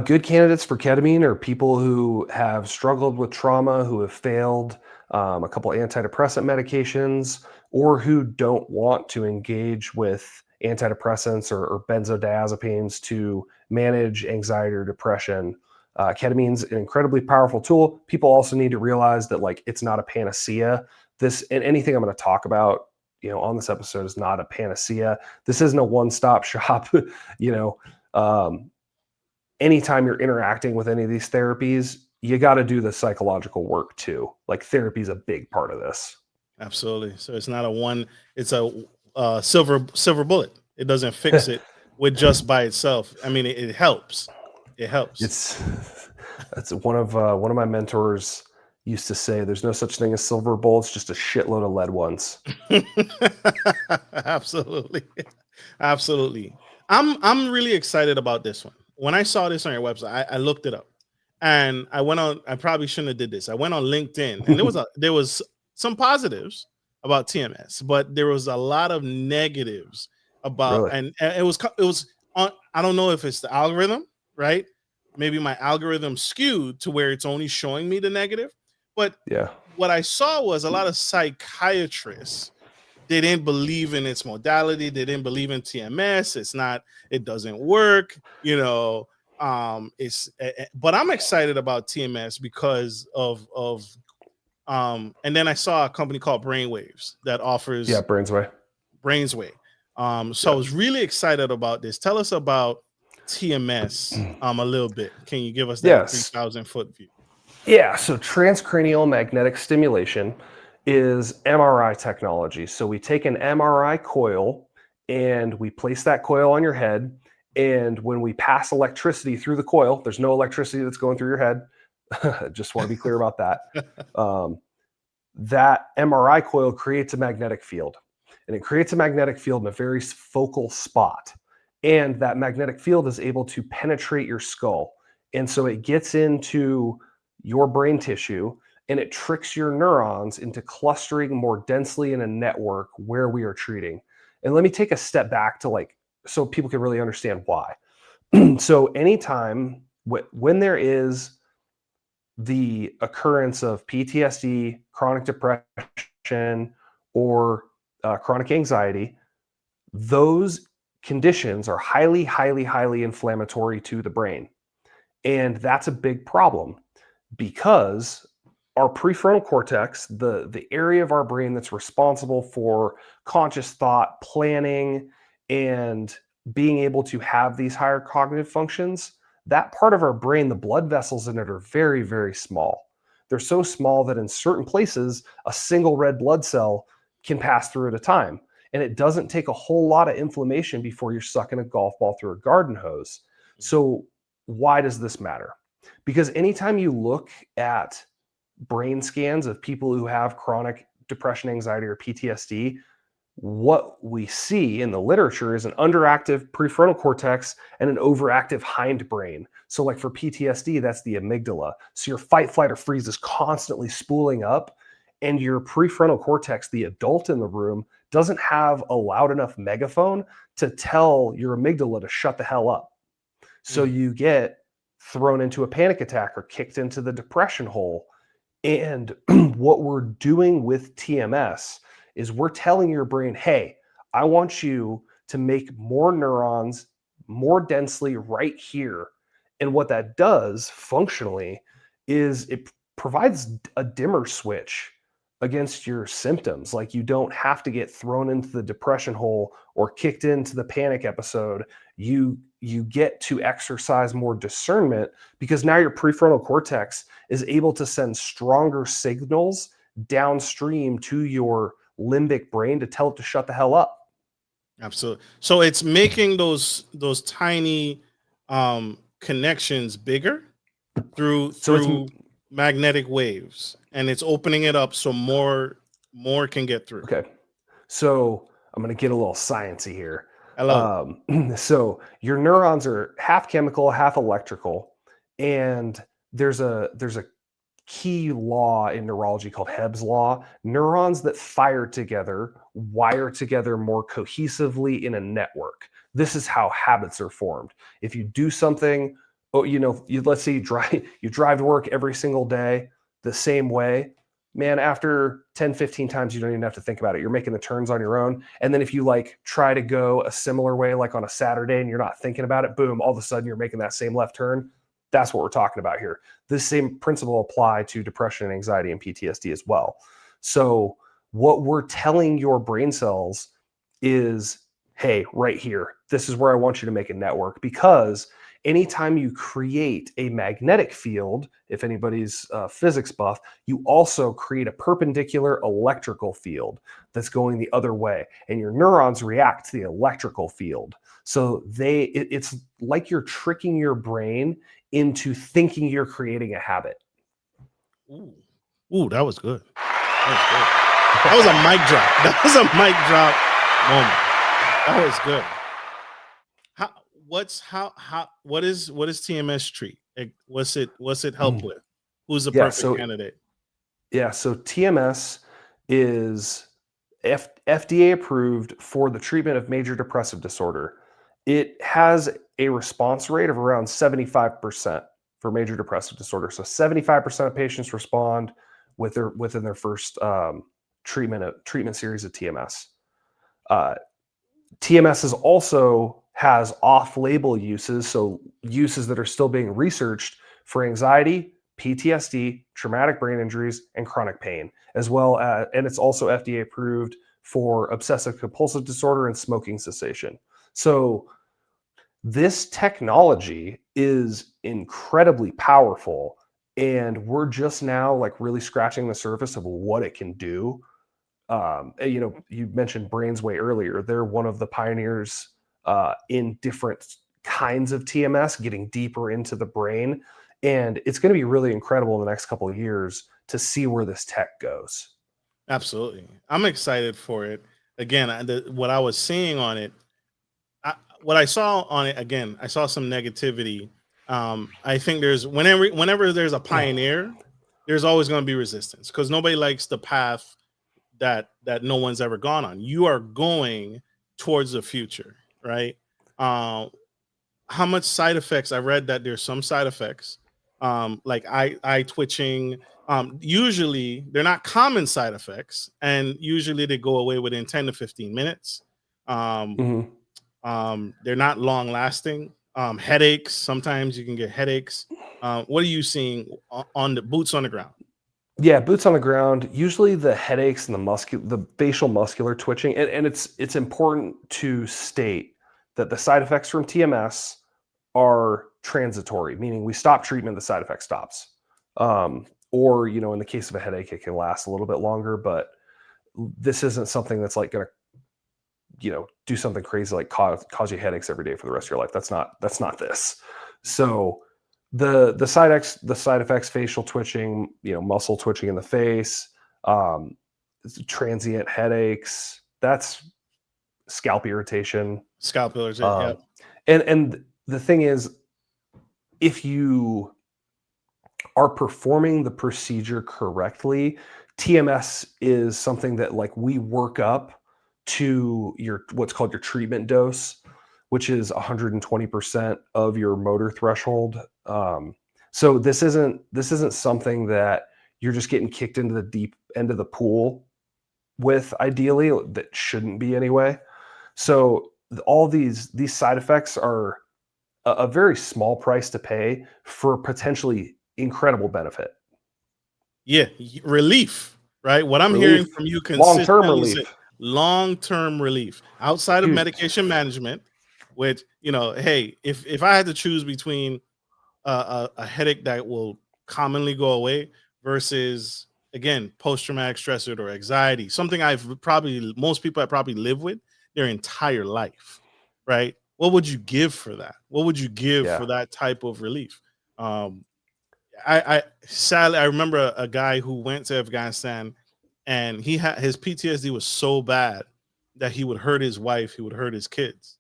Good candidates for ketamine are people who have struggled with trauma, who have failed a couple antidepressant medications, or who don't want to engage with antidepressants or benzodiazepines to manage anxiety or depression. Ketamine's an incredibly powerful tool. People also need to realize that it's not a panacea. This and anything I'm going to talk about, on this episode is not a panacea. This isn't a one-stop shop. Anytime you're interacting with any of these therapies, you got to do the psychological work too. Therapy is a big part of this. Absolutely. So it's not it's a silver bullet. It doesn't fix it with just by itself. I mean, it helps. It helps. It's one of my mentors used to say, there's no such thing as silver bullets, just a shitload of lead ones. Absolutely. I'm really excited about this one. When I saw this on your website, I looked it up, and I probably shouldn't have did this. I went on LinkedIn, and there was some positives about TMS, but there was a lot of negatives about, Really? and it was on, I don't know if it's the algorithm, right? Maybe my algorithm skewed to where it's only showing me the negative, but yeah, what I saw was a lot of psychiatrists they didn't believe in its modality. They didn't believe in TMS. It doesn't work, but I'm excited about TMS because of and then I saw a company called Brainwaves that offers Brainsway. So I was really excited about this. Tell us about TMS a little bit. Can you give us that 3,000-foot view? Yeah, so transcranial magnetic stimulation is MRI technology. So we take an MRI coil and we place that coil on your head. And when we pass electricity through the coil, there's no electricity that's going through your head. Just want to be clear about that. That MRI coil creates a magnetic field. And it creates a magnetic field in a very focal spot. And that magnetic field is able to penetrate your skull. And so it gets into your brain tissue and it tricks your neurons into clustering more densely in a network where we are treating. And let me take a step back to so people can really understand why. So anytime when there is the occurrence of PTSD, chronic depression, or chronic anxiety, those conditions are highly, highly, highly inflammatory to the brain. And that's a big problem because our prefrontal cortex, the area of our brain that's responsible for conscious thought, planning, and being able to have these higher cognitive functions, that part of our brain, the blood vessels in it are very, very small. They're so small that in certain places, a single red blood cell can pass through at a time. And it doesn't take a whole lot of inflammation before you're sucking a golf ball through a garden hose. So why does this matter? Because anytime you look at brain scans of people who have chronic depression, anxiety, or PTSD, what we see in the literature is an underactive prefrontal cortex and an overactive hindbrain. So like for PTSD, that's the amygdala. So your fight, flight, or freeze is constantly spooling up, and your prefrontal cortex, the adult in the room, doesn't have a loud enough megaphone to tell your amygdala to shut the hell up. So you get thrown into a panic attack or kicked into the depression hole. And what we're doing with TMS is we're telling your brain, hey, I want you to make more neurons more densely right here. And what that does functionally is it provides a dimmer switch against your symptoms. Like you don't have to get thrown into the depression hole or kicked into the panic episode. You get to exercise more discernment because now your prefrontal cortex is able to send stronger signals downstream to your limbic brain to tell it to shut the hell up. Absolutely. So it's making those tiny connections bigger through magnetic waves, and it's opening it up so more can get through. Okay. So I'm going to get a little sciencey here. I love it. So your neurons are half chemical, half electrical, and there's a key law in neurology called Hebb's law. Neurons that fire together wire together more cohesively in a network. This is how habits are formed. If you do something, let's say you drive to work every single day the same way, man, after 10, 15 times, you don't even have to think about it. You're making the turns on your own. And then if you try to go a similar way, like on a Saturday, and you're not thinking about it, boom, all of a sudden you're making that same left turn. That's what we're talking about here. This same principle apply to depression and anxiety and PTSD as well. So what we're telling your brain cells is, hey, right here, this is where I want you to make a network, because anytime you create a magnetic field, if anybody's physics buff, you also create a perpendicular electrical field that's going the other way, and your neurons react to the electrical field. So it's like you're tricking your brain into thinking you're creating a habit. Ooh, that was good. That was a mic drop. That was a mic drop moment. That was good. What is TMS treat? What's it help with? Who's the perfect candidate? Yeah, so TMS is FDA approved for the treatment of major depressive disorder. It has a response rate of around 75% for major depressive disorder. So 75% of patients respond within their first treatment series of TMS. TMS also has off-label uses, so uses that are still being researched for anxiety, PTSD, traumatic brain injuries, and chronic pain, as well as, and it's also FDA approved for obsessive compulsive disorder and smoking cessation. So this technology is incredibly powerful, and we're just now like really scratching the surface of what it can do. You mentioned Brainsway earlier. They're one of the pioneers in different kinds of TMS, getting deeper into the brain. And it's going to be really incredible in the next couple of years to see where this tech goes. Absolutely. I'm excited for it. Again, what I was seeing on it, what I saw on it, again, I saw some negativity. I think whenever there's a pioneer, there's always going to be resistance because nobody likes the path that no one's ever gone on. You are going towards the future, right? How much side effects? I read that there's some side effects, like eye twitching. Usually they're not common side effects, and usually they go away within 10 to 15 minutes. Um, they're not long lasting. Headaches. Sometimes you can get headaches. What are you seeing on the boots on the ground? Yeah, boots on the ground. Usually the headaches and the facial muscular twitching, and it's important to state that the side effects from TMS are transitory, meaning we stop treatment, the side effect stops. Or in the case of a headache, it can last a little bit longer, but this isn't something that's like going to do something crazy like cause you headaches every day for the rest of your life. That's not this. So the side effects, facial twitching, muscle twitching in the face, transient headaches, that's scalp irritation. Scalp irritation. Yep. And the thing is, if you are performing the procedure correctly, TMS is something that like we work up to what's called your treatment dose, which is 120% of your motor threshold. So this isn't something that you're just getting kicked into the deep end of the pool with, ideally. That shouldn't be anyway. So all these side effects are a very small price to pay for potentially incredible benefit. Yeah, relief, right? What I'm Relief. hearing from you Long-term consistently is relief. long-term relief outside of Dude. medication management, which, hey, if I had to choose between a headache that will commonly go away versus, again, post-traumatic stress disorder or anxiety, something most people have probably lived with their entire life, right? What would you give for that? What would you give for that type of relief? I sadly, I remember a guy who went to Afghanistan, and his PTSD was so bad that he would hurt his wife, he would hurt his kids,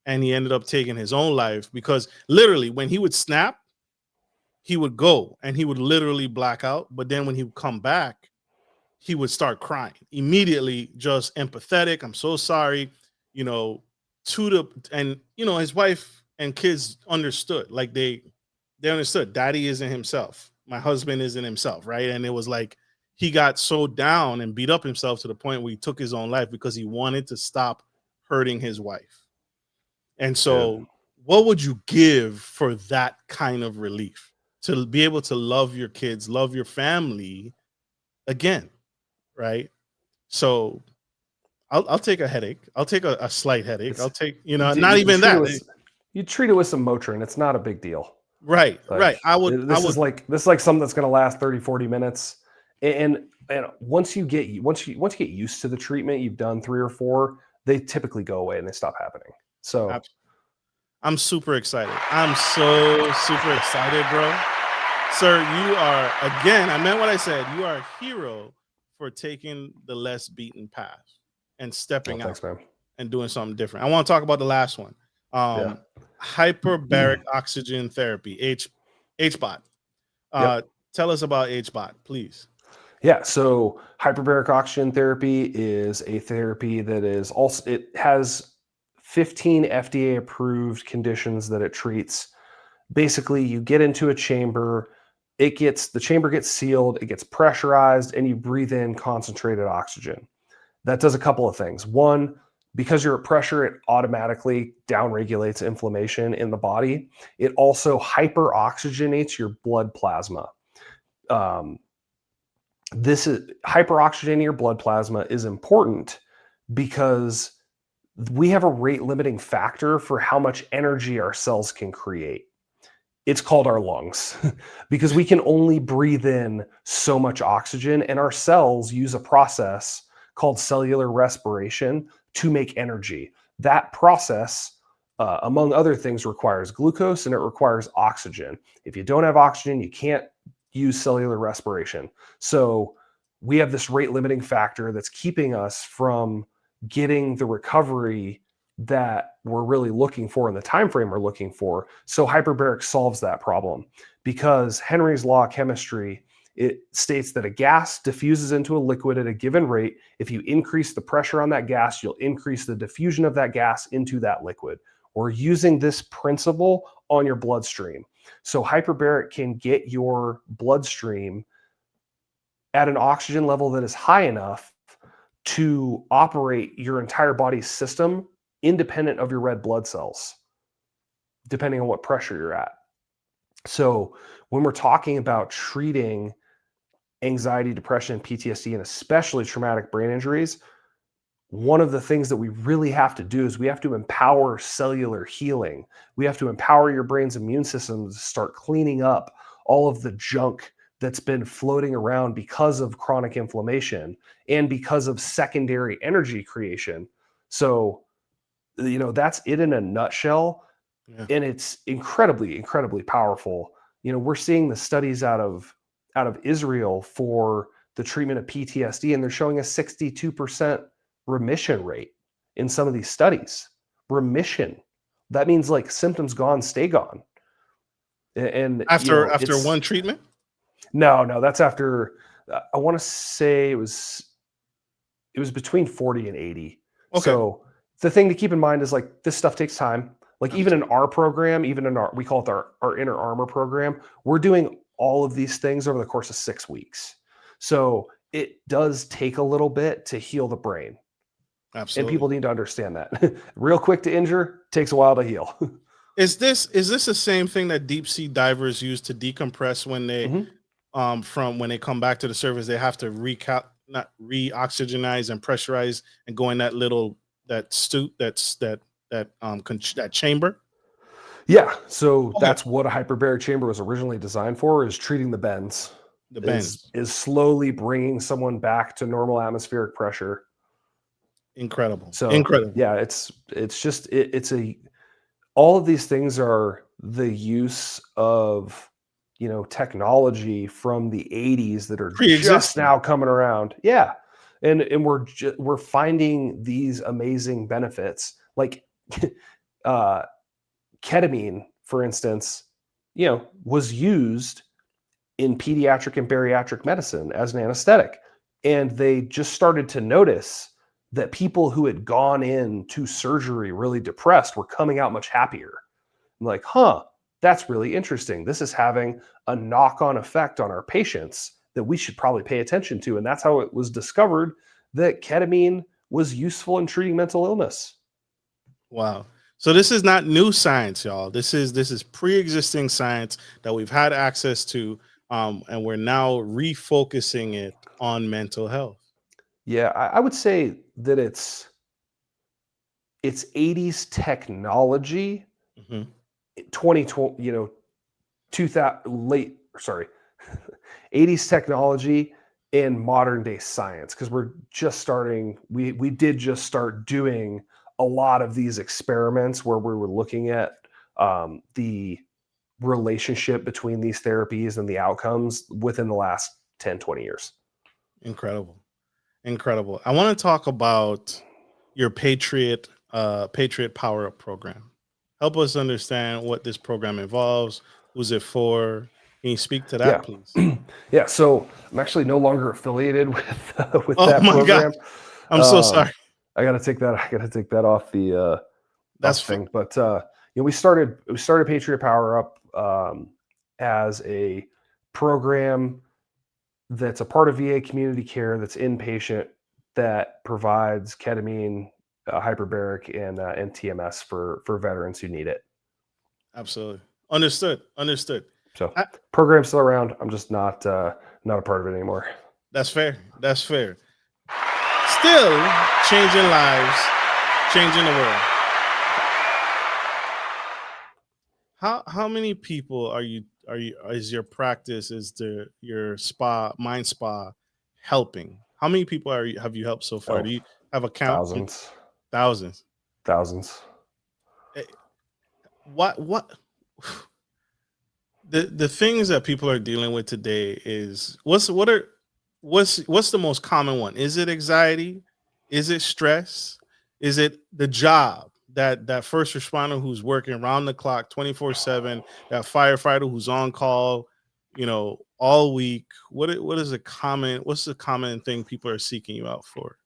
and he ended up taking his own life because literally when he would snap, he would go and he would literally black out. But then when he would come back, he would start crying immediately, just empathetic. I'm so sorry, his wife and kids understood, like they understood daddy isn't himself. My husband isn't himself. Right. And it was like, he got so down and beat up himself to the point where he took his own life because he wanted to stop hurting his wife. And so what would you give for that kind of relief, to be able to love your kids, love your family again? Right. So I'll take a headache. I'll take a slight headache. I'll take, not even that. You treat it with some Motrin. It's not a big deal. Right. Right. This is like something that's going to last 30, 40 minutes. And once you get used to the treatment, you've done 3 or 4, they typically go away and they stop happening. So I'm super excited. I'm so super excited, bro. Sir, you are, again, I meant what I said. You are a hero for taking the less beaten path and stepping out and doing something different. I want to talk about the last one. Hyperbaric oxygen therapy, HBOT. Tell us about HBOT, please. Yeah, so hyperbaric oxygen therapy is a therapy that it has 15 FDA approved conditions that it treats. Basically, you get into a chamber, the chamber gets sealed, it gets pressurized, and you breathe in concentrated oxygen. That does a couple of things. One, because you're at pressure, it automatically downregulates inflammation in the body. It also hyperoxygenates your blood plasma. This is hyperoxygenating your blood plasma is important because we have a rate limiting factor for how much energy our cells can create. It's called our lungs because we can only breathe in so much oxygen, and our cells use a process called cellular respiration to make energy. That process, among other things, requires glucose and it requires oxygen. If you don't have oxygen, you can't use cellular respiration. So we have this rate limiting factor that's keeping us from getting the recovery that we're really looking for in the time frame we're looking for. So hyperbaric solves that problem because Henry's law of chemistry, it states that a gas diffuses into a liquid at a given rate. If you increase the pressure on that gas, you'll increase the diffusion of that gas into that liquid. We're using this principle on your bloodstream. So hyperbaric can get your bloodstream at an oxygen level that is high enough to operate your entire body's system independent of your red blood cells, depending on what pressure you're at. So when we're talking about treating anxiety, depression, PTSD, and especially traumatic brain injuries, one of the things that we really have to do is we have to empower cellular healing. We have to empower your brain's immune system to start cleaning up all of the junk that's been floating around because of chronic inflammation and because of secondary energy creation. So, that's it in a nutshell. Yeah. And it's incredibly, incredibly powerful. We're seeing the studies out of Israel for the treatment of PTSD, and they're showing a 62% remission rate in some of these studies. Remission. That means like symptoms gone, stay gone. And After it's one treatment? no, that's after I want to say it was between 40 and 80. Okay. So the thing to keep in mind is like this stuff takes time. Like even in our program, even in we call it our inner armor program, we're doing all of these things over the course of 6 weeks. So it does take a little bit to heal the brain. Absolutely. And people need to understand that. Real quick to injure, takes a while to heal. Is this the same thing that deep sea divers use to decompress when they from when they come back to the surface? They have to not re-oxygenize and pressurize and go in that little that chamber. Yeah, so that's what a hyperbaric chamber was originally designed for, is treating the bends. The bends. Is slowly bringing someone back to normal atmospheric pressure. Incredible. So incredible. Yeah, it's just all of these things are the use of technology from the 80s that are just now coming around. Yeah. And we're finding these amazing benefits. Like ketamine, for instance, was used in pediatric and bariatric medicine as an anesthetic. And they just started to notice that people who had gone into surgery really depressed were coming out much happier. I'm like, that's really interesting. This is having a knock-on effect on our patients that we should probably pay attention to. And that's how it was discovered that ketamine was useful in treating mental illness. Wow. So this is not new science, y'all. This is pre-existing science that we've had access to, and we're now refocusing it on mental health. Yeah, I would say that it's 80s technology, 2020, 80s technology and modern day science, because we're just starting. We did just start doing a lot of these experiments where we were looking at the relationship between these therapies and the outcomes within the last 10, 20 years. Incredible. I want to talk about your Patriot Power Up program. Help us understand what this program involves. Who's it for? Can you speak to that, please? Yeah. So I'm actually no longer affiliated with that program. God. I'm so sorry. I got to take that off the that's thing. But we started Patriot Power Up as a program that's a part of VA community care, that's inpatient, that provides ketamine hyperbaric and TMS for veterans who need it. Absolutely. Understood. So I, program's still around. I'm just not a part of it anymore. that's fair. Still changing lives, changing the world. How many people are you is your practice, your mind spa helping? How many people have you helped so far? Oh, Do you have a count? thousands. Thousands. Eh, what the things that people are dealing with today is what's the most common one? Is it anxiety? Is it stress? Is it the job, that first responder who's working around the clock 24/7, that firefighter who's on call, all week? What's the common thing people are seeking you out for?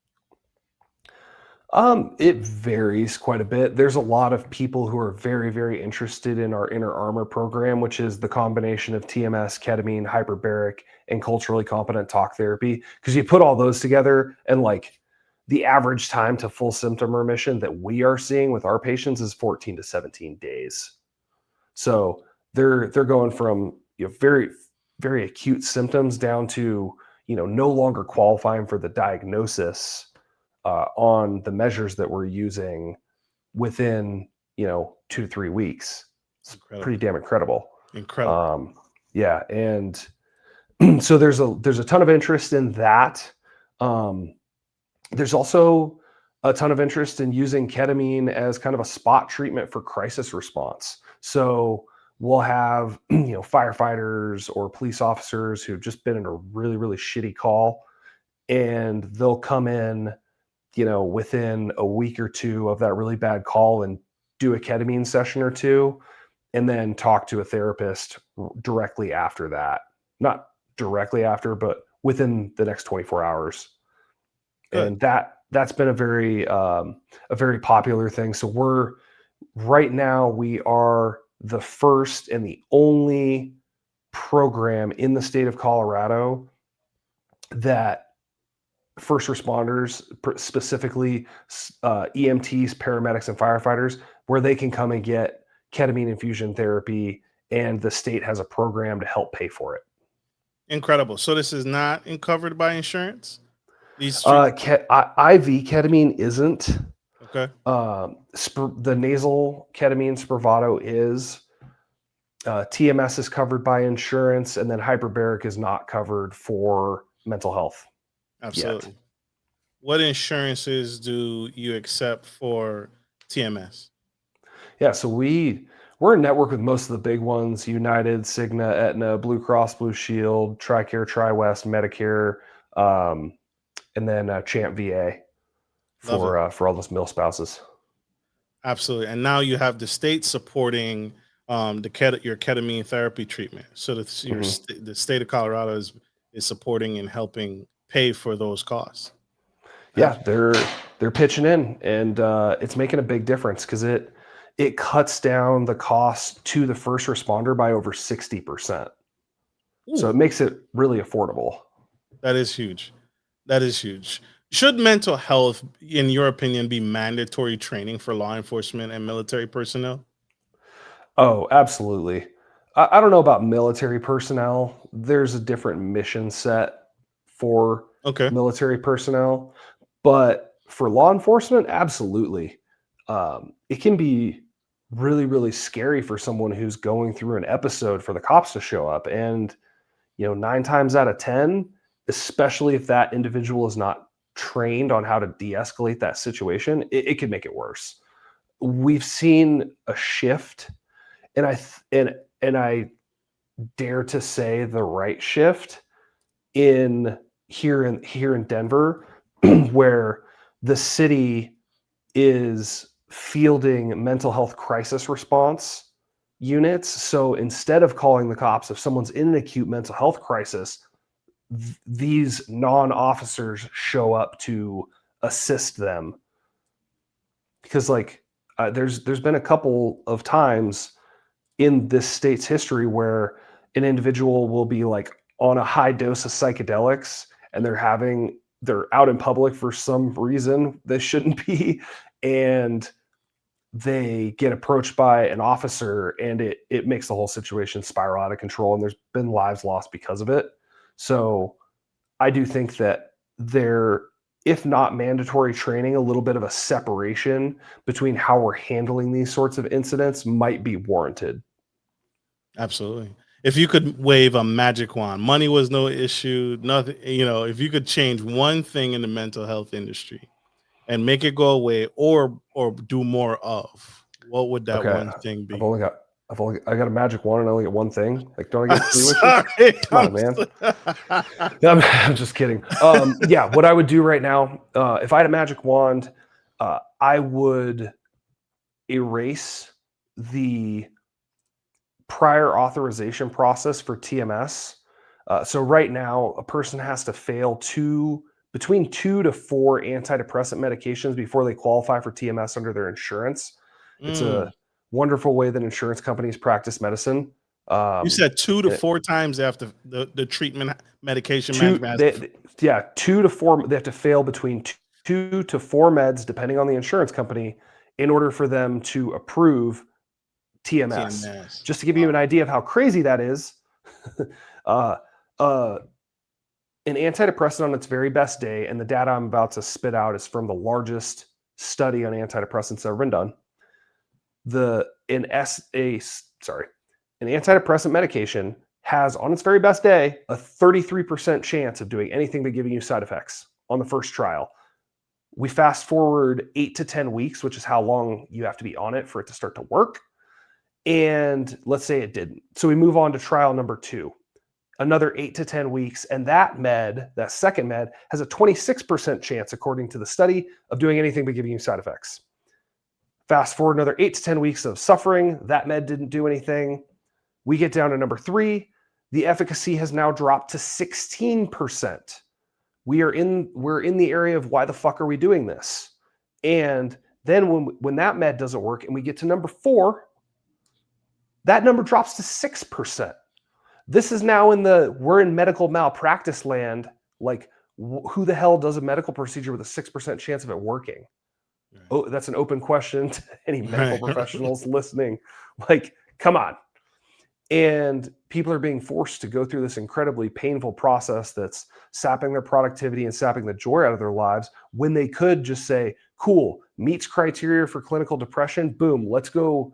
It varies quite a bit. There's a lot of people who are very, very interested in our inner armor program, which is the combination of TMS, ketamine, hyperbaric, and culturally competent talk therapy. Because you put all those together, and like the average time to full symptom remission that we are seeing with our patients is 14 to 17 days. So they're going from very, very acute symptoms down to no longer qualifying for the diagnosis on the measures that we're using within 2 to 3 weeks. It's pretty damn incredible. Yeah, and so there's a ton of interest in that. There's also a ton of interest in using ketamine as kind of a spot treatment for crisis response. So we'll have firefighters or police officers who've just been in a really, really shitty call, and they'll come in within a week or two of that really bad call and do a ketamine session or two, and then talk to a therapist directly after that. Not directly after, but within the next 24 hours. Good. And that's been a very popular thing. So right now we are the first and the only program in the state of Colorado that first responders, specifically EMTs, paramedics, and firefighters, where they can come and get ketamine infusion therapy, and the state has a program to help pay for it. Incredible. So this is not covered by insurance? IV ketamine isn't. Okay. The nasal ketamine Spravato is. TMS is covered by insurance, and then hyperbaric is not covered for mental health. Absolutely. Yet. What insurances do you accept for TMS? Yeah, so we're in network with most of the big ones: United, Cigna, Aetna, Blue Cross Blue Shield, TRICARE, TriWest, Medicare, and then Champ VA for all those mill spouses. Absolutely. And now you have the state supporting your ketamine therapy treatment. So the state of Colorado is supporting and helping pay for those costs. Yeah, they're pitching in, and it's making a big difference because it cuts down the cost to the first responder by over 60%. So it makes it really affordable. That is huge. Should mental health, in your opinion, be mandatory training for law enforcement and military personnel? Oh, absolutely. I don't know about military personnel. There's a different mission set for military personnel, but for law enforcement, absolutely. It can be really, really scary for someone who's going through an episode for the cops to show up. And, 9 times out of 10, especially if that individual is not trained on how to de-escalate that situation, it could make it worse. We've seen a shift, and I dare to say the right shift here in Denver, where the city is fielding mental health crisis response units. So instead of calling the cops, if someone's in an acute mental health crisis, these non-officers show up to assist them. Because there's been a couple of times in this state's history where an individual will be like on a high dose of psychedelics, and they're out in public for some reason they shouldn't be, and they get approached by an officer, and it makes the whole situation spiral out of control, and there's been lives lost because of it. So I do think that there, if not mandatory training, a little bit of a separation between how we're handling these sorts of incidents might be warranted. Absolutely. If you could wave a magic wand, money was no issue, nothing, if you could change one thing in the mental health industry and make it go away or do more of, what would that Okay, one thing be? I got a magic wand and I only get one thing. Like, don't I get three wishes? Sorry, Come on, man. I'm just kidding. Yeah, what I would do right now, if I had a magic wand, I would erase the prior authorization process for TMS. So right now, a person has to fail between 2 to 4 antidepressant medications before they qualify for TMS under their insurance. It's a wonderful way that insurance companies practice medicine. You said 2 to 4 times after the treatment medication. 2 to 4. They have to fail between 2 to 4 meds, depending on the insurance company, in order for them to approve TMS. Just to give you an idea of how crazy that is, an antidepressant on its very best day, and the data I'm about to spit out is from the largest study on antidepressants ever been done. An antidepressant medication has, on its very best day, a 33% chance of doing anything but giving you side effects on the first trial. We fast forward 8 to 10 weeks, which is how long you have to be on it for it to start to work. And let's say it didn't. So we move on to trial number 2, another 8 to 10 weeks. And that second med, has a 26% chance, according to the study, of doing anything but giving you side effects. Fast forward another 8 to 10 weeks of suffering. That med didn't do anything. We get down to number 3. The efficacy has now dropped to 16%. We're in the area of why the fuck are we doing this? And then when that med doesn't work and we get to number 4, that number drops to 6%. This is now we're in medical malpractice land. Like, who the hell does a medical procedure with a 6% chance of it working? Right. Oh, that's an open question to any medical professionals listening. Like, come on. And people are being forced to go through this incredibly painful process that's sapping their productivity and sapping the joy out of their lives, when they could just say, cool, meets criteria for clinical depression. Boom, let's go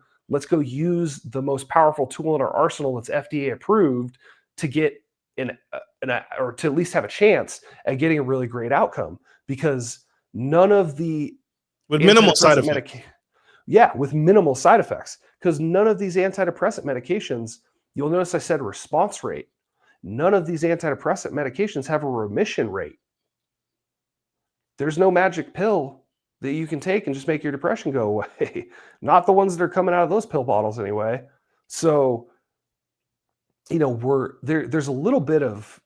use the most powerful tool in our arsenal that's FDA approved to get or to at least have a chance at getting a really great outcome, because none of the with minimal side effects. With minimal side effects, because none of these antidepressant medications, you'll notice I said response rate. None of these antidepressant medications have a remission rate. There's no magic pill that you can take and just make your depression go away. Not the ones that are coming out of those pill bottles anyway. So, there's a little bit of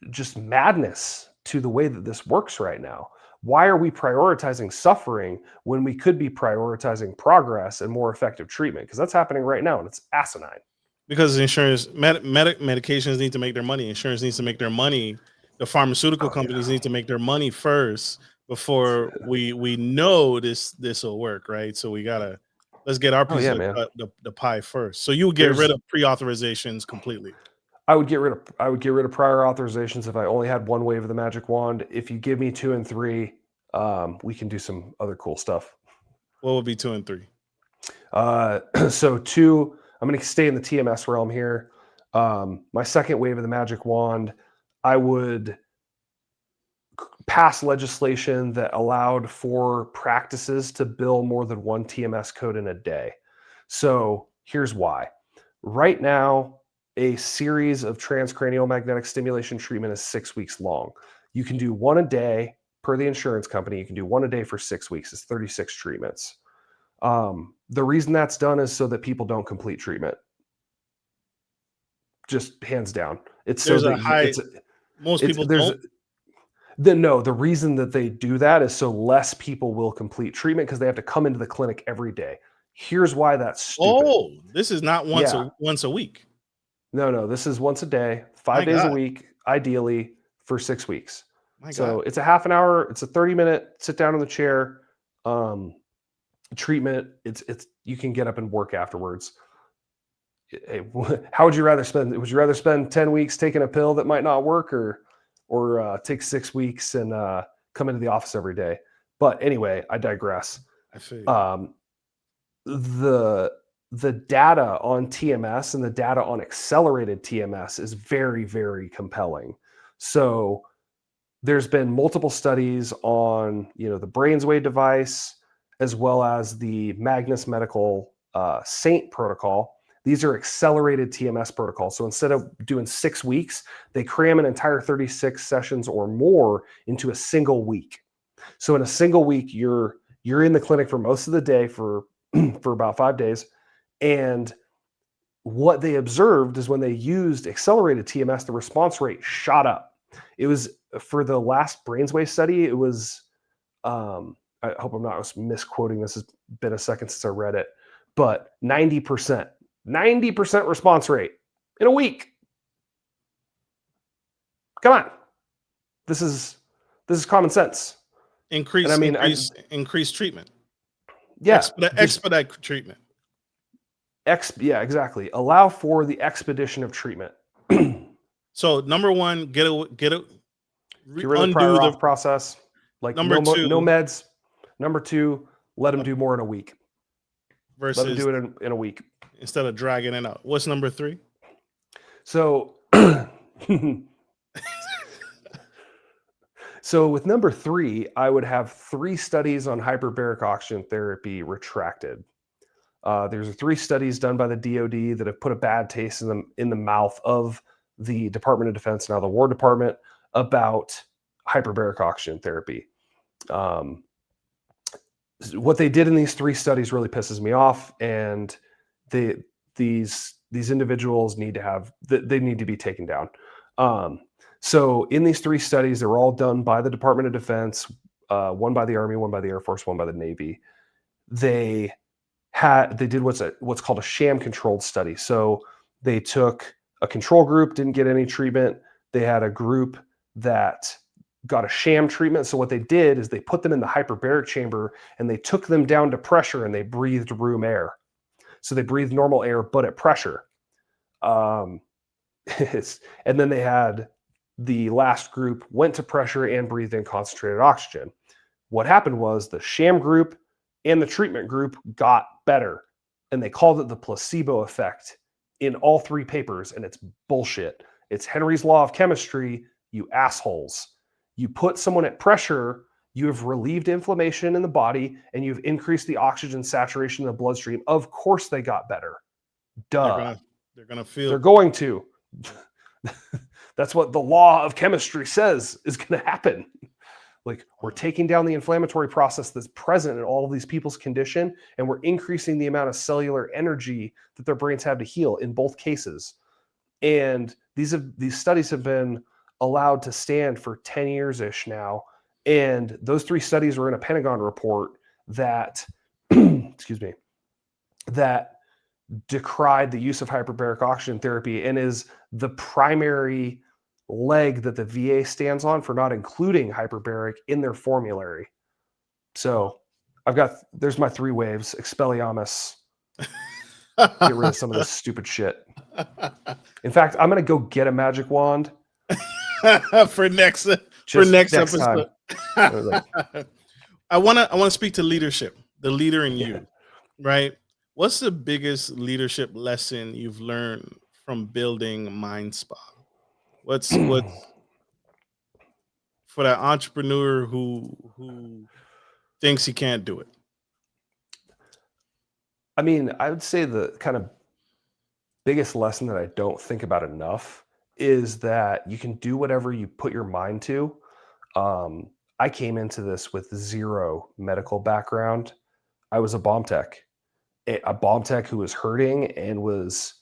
just madness to the way that this works right now. Why are we prioritizing suffering when we could be prioritizing progress and more effective treatment? Because that's happening right now, and it's asinine. Because insurance, medications need to make their money. Insurance needs to make their money. The pharmaceutical companies need to make their money first before we know this will work, right? So let's get our piece of the pie first. So you would get rid of pre-authorizations completely. I would get rid of prior authorizations if I only had one wave of the magic wand. If you give me 2 and 3, we can do some other cool stuff. What would be 2 and 3? So 2, I'm going to stay in the TMS realm here. My second wave of the magic wand, I would pass legislation that allowed for practices to bill more than one TMS code in a day. So here's why. Right now, a series of transcranial magnetic stimulation treatment is 6 weeks long. You can do 1 a day per the insurance company. You can do 1 a day for 6 weeks. It's 36 treatments. The reason that's done is so that people don't complete treatment. Just hands down. It's there's so a that high. Most people don't. The reason that they do that is so less people will complete treatment, because they have to come into the clinic every day. Here's why that's stupid. Oh, this is not once a week. No, this is once a day, 5 days a week, ideally for 6 weeks. So it's a half an hour. It's a 30-minute sit down in the chair. Treatment, it's you can get up and work afterwards. Hey, how would you rather spend? Would you rather spend 10 weeks taking a pill that might not work, or take 6 weeks and come into the office every day? But anyway, I digress. I feel you. Um, the data on TMS and the data on accelerated TMS is very, very compelling. So there's been multiple studies on, the BrainsWave device, as well as the Magnus Medical Saint protocol. These are accelerated TMS protocols. So instead of doing 6 weeks, they cram an entire 36 sessions or more into a single week. So in a single week, you're in the clinic for most of the day for about 5 days. And what they observed is when they used accelerated TMS, the response rate shot up. It was, for the last BrainsWave study, it was, I hope I'm not misquoting, this has been a second since I read it, but 90% response rate in a week. Come on. This is common sense. Increase treatment. Yeah. Expedite treatment. Yeah, exactly. Allow for the expedition of treatment. So number one, get rid of the prior auth process. Like number two, no meds. Number two, let them do more in a week. Versus let them do it in a week instead of dragging it out. What's number three? So, so with number three, I would have 3 studies on hyperbaric oxygen therapy retracted. There's 3 studies done by the DoD that have put a bad taste in the mouth of the Department of Defense, now the War Department, about hyperbaric oxygen therapy. What they did in these 3 studies really pisses me off, and these individuals need to be taken down. So in these 3 studies, they were all done by the Department of Defense, one by the Army, one by the Air Force, one by the Navy. They did what's called a sham controlled study. So they took a control group, didn't get any treatment. They had a group that got a sham treatment. So what they did is they put them in the hyperbaric chamber and they took them down to pressure and they breathed room air. So they breathed normal air, but at pressure. And then they had the last group went to pressure and breathed in concentrated oxygen. What happened was the sham group and the treatment group got better. And they called it the placebo effect in all 3 papers. And it's bullshit. It's Henry's law of chemistry, you assholes. You put someone at pressure, you have relieved inflammation in the body, and you've increased the oxygen saturation in the bloodstream. Of course they got better. Duh. They're going to. That's what the law of chemistry says is going to happen. Like, we're taking down the inflammatory process that's present in all of these people's condition, and we're increasing the amount of cellular energy that their brains have to heal in both cases. And these studies have been allowed to stand for 10 years-ish now. And those 3 studies were in a Pentagon report that, excuse me, that decried the use of hyperbaric oxygen therapy and is the primary leg that the VA stands on for not including hyperbaric in their formulary. So there's my 3 waves: Expelliarmus, get rid of some of this stupid shit. In fact, I'm going to go get a magic wand for next episode. I want to speak to leadership, the leader in you, right? What's the biggest leadership lesson you've learned from building MindSpa? What's for that entrepreneur who thinks he can't do it? I mean, I would say the kind of biggest lesson that I don't think about enough is that you can do whatever you put your mind to. I came into this with 0 medical background. I was a bomb tech who was hurting and was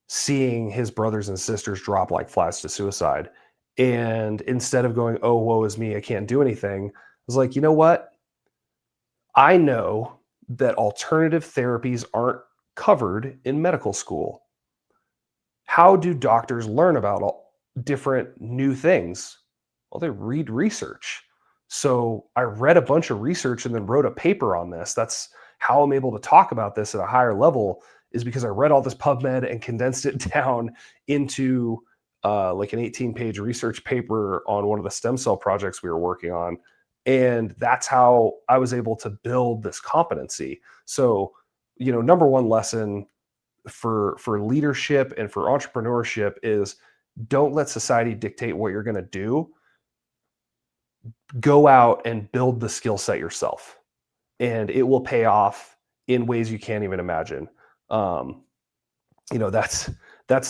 seeing his brothers and sisters drop like flies to suicide. And instead of going, oh, woe is me, I can't do anything, I was like, you know what? I know that alternative therapies aren't covered in medical school. How do doctors learn about all different new things? Well, they read research. So I read a bunch of research and then wrote a paper on this. That's how I'm able to talk about this at a higher level, is because I read all this PubMed and condensed it down into like an 18-page research paper on one of the stem cell projects we were working on. And that's how I was able to build this competency. So, number one lesson for leadership and for entrepreneurship is, don't let society dictate what you're going to do. Go out and build the skill set yourself, and it will pay off in ways you can't even imagine. That's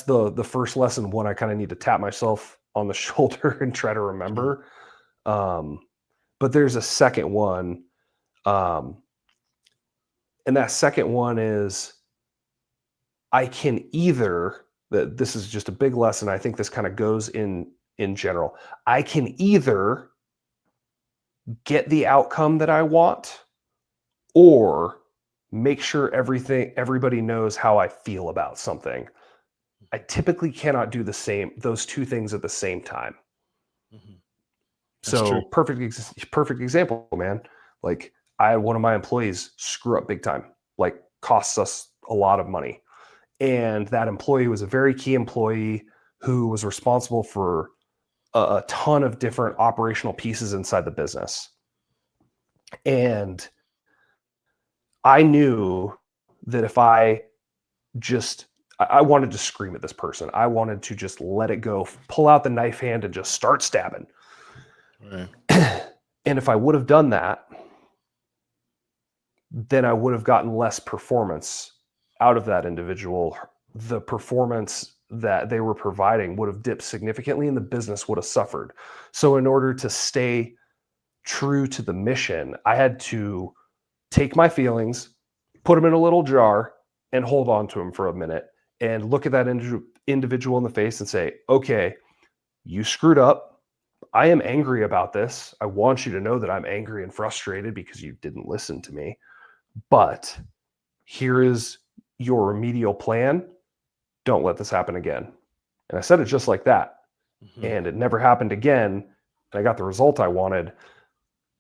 the first lesson. One, I kind of need to tap myself on the shoulder and try to remember. But there's a second one. And that second one is, I can either, this is just a big lesson. I think this kind of goes in general. I can either get the outcome that I want, or make sure everybody knows how I feel about something. I typically cannot do those two things at the same time. Mm-hmm. So perfect example, man. Like, I had one of my employees screw up big time, like costs us a lot of money. And that employee was a very key employee who was responsible for a ton of different operational pieces inside the business. And I knew that if I wanted to scream at this person. I wanted to just let it go, pull out the knife hand and just start stabbing. Right. And if I would have done that, then I would have gotten less performance out of that individual. The performance that they were providing would have dipped significantly and the business would have suffered. So in order to stay true to the mission, I had to take my feelings, put them in a little jar, and hold on to them for a minute and look at that individual in the face and say, okay, you screwed up. I am angry about this. I want you to know that I'm angry and frustrated because you didn't listen to me. But here is your remedial plan. Don't let this happen again. And I said it just like that. Mm-hmm. And it never happened again. And I got the result I wanted.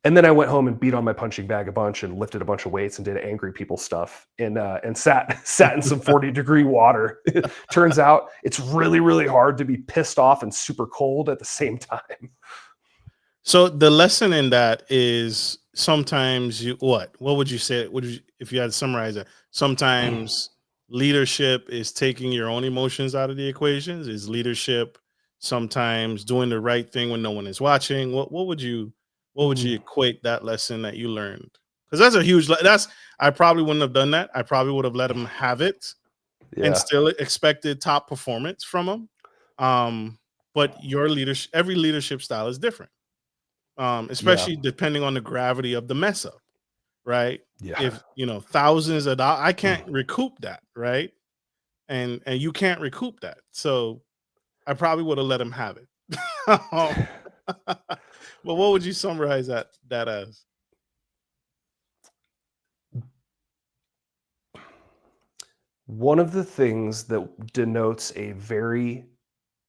And then I went home and beat on my punching bag a bunch and lifted a bunch of weights and did angry people stuff and sat in some 40-degree water. Turns out it's really, really hard to be pissed off and super cold at the same time. So the lesson in that is, sometimes what would you say? If you had to summarize it? Sometimes leadership is taking your own emotions out of the equations. Is leadership sometimes doing the right thing when no one is watching? What would you equate that lesson that you learned? Because that's a huge. I probably wouldn't have done that. I probably would have let him have it, and still expected top performance from him. But every leadership style is different. Especially depending on the gravity of the mess up, right? Yeah. If thousands of dollars, I can't recoup that, right? And you can't recoup that. So I probably would have let him have it. But what would you summarize that as? One of the things that denotes a very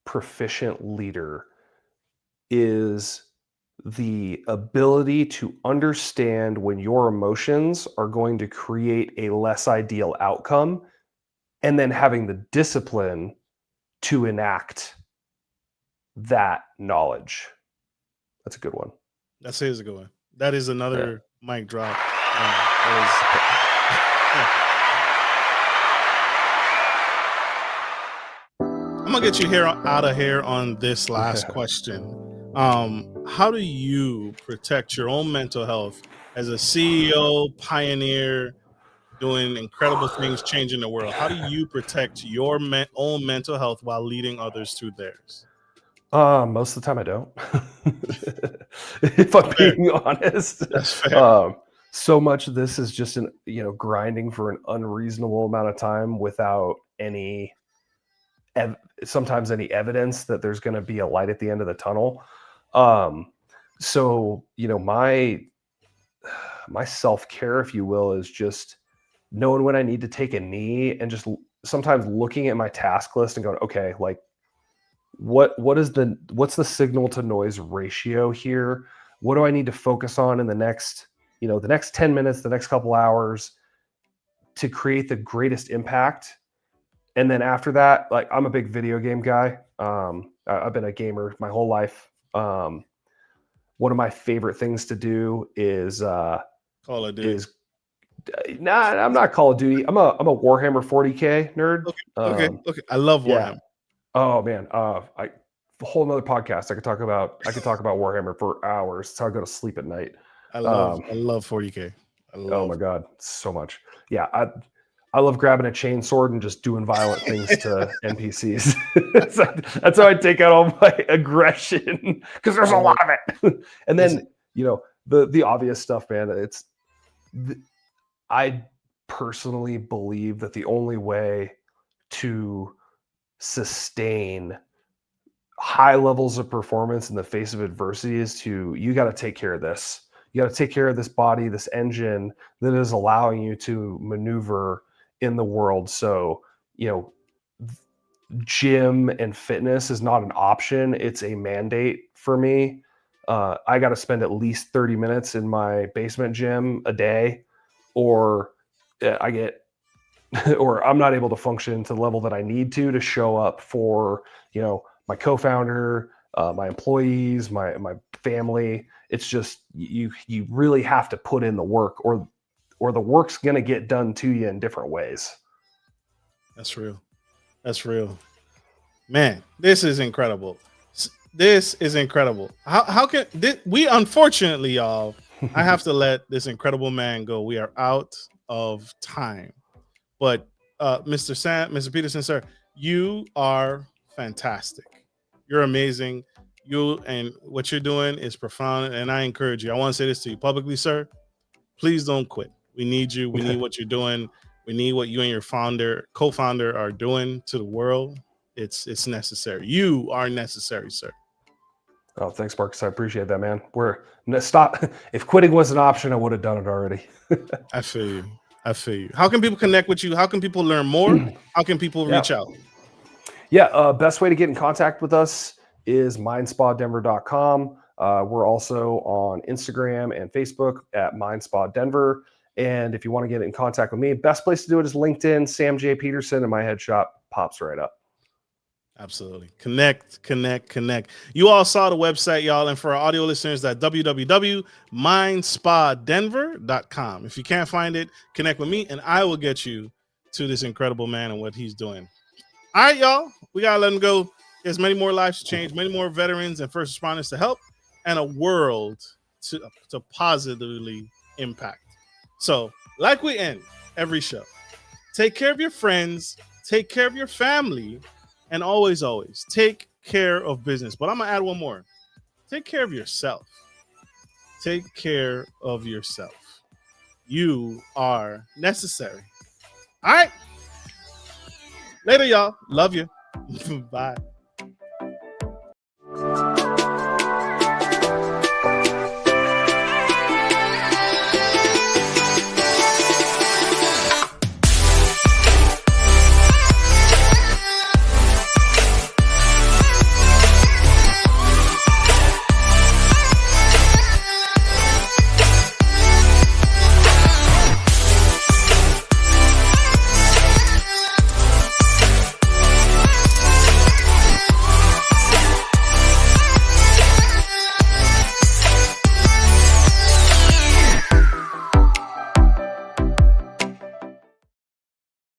proficient leader is the ability to understand when your emotions are going to create a less ideal outcome, and then having the discipline to enact that knowledge. That's a good one. That is a good one. That is another mic drop. I'm gonna get you out of here on this last question. How do you protect your own mental health as a CEO, pioneer, doing incredible things, changing the world? How do you protect your own mental health while leading others through theirs? Most of the time I don't. If I'm being honest. That's fair. So much of this is just grinding for an unreasonable amount of time without any sometimes any evidence that there's going to be a light at the end of the tunnel. So my self-care, if you will, is just knowing when I need to take a knee and just sometimes looking at my task list and going, okay, like what's the signal to noise ratio here? what do I need to focus on in the next 10 minutes, the next couple hours to create the greatest impact. And then after that, like, I'm a big video game guy. I've been a gamer my whole life. One of my favorite things to do is Call of Duty. I'm not Call of Duty. I'm a Warhammer 40K nerd. Okay. I love Warhammer. Oh man, a whole nother podcast. I could talk about Warhammer for hours. It's how I go to sleep at night. I love 40K. Oh my god, so much. Yeah, I love grabbing a chainsaw and just doing violent things to NPCs. That's how I take out all my aggression, because there's a lot of it. And then the obvious stuff, man. I personally believe that the only way to sustain high levels of performance in the face of adversity is you got to take care of this. You got to take care of this body, this engine that is allowing you to maneuver in the world. So, gym and fitness is not an option. It's a mandate for me. I got to spend at least 30 minutes in my basement gym a day, or I'm not able to function to the level that I need to show up for, my co-founder, my employees, my family. It's just, you really have to put in the work, or the work's going to get done to you in different ways. That's real. Man, this is incredible. How can we, unfortunately, y'all, I have to let this incredible man go. We are out of time. But Mr. Peterson, sir, you are fantastic. You're amazing. You and what you're doing is profound, and I encourage you. I want to say this to you publicly, sir. Please don't quit. We need you. We need what you're doing. We need what you and your co-founder are doing to the world. It's necessary. You are necessary, sir. Oh, thanks, Marcus. I appreciate that, man. Stop. If quitting was an option, I would have done it already. I feel you. How can people connect with you? How can people learn more? How can people reach out? Yeah, best way to get in contact with us is mindspadenver.com. We're also on Instagram and Facebook at mindspadenver. And if you want to get in contact with me, best place to do it is LinkedIn, Sam J. Peterson, and my headshot pops right up. Absolutely. Connect. You all saw the website, y'all. And for our audio listeners, that www.mindspadenver.com. If you can't find it, connect with me and I will get you to this incredible man and what he's doing. All right, y'all. We got to let him go. There's many more lives to change, many more veterans and first responders to help, and a world to positively impact. So, like we end every show, take care of your friends, take care of your family, and always take care of business. But I'm going to add one more. Take care of yourself. Take care of yourself. You are necessary. All right. Later, y'all. Love you. Bye.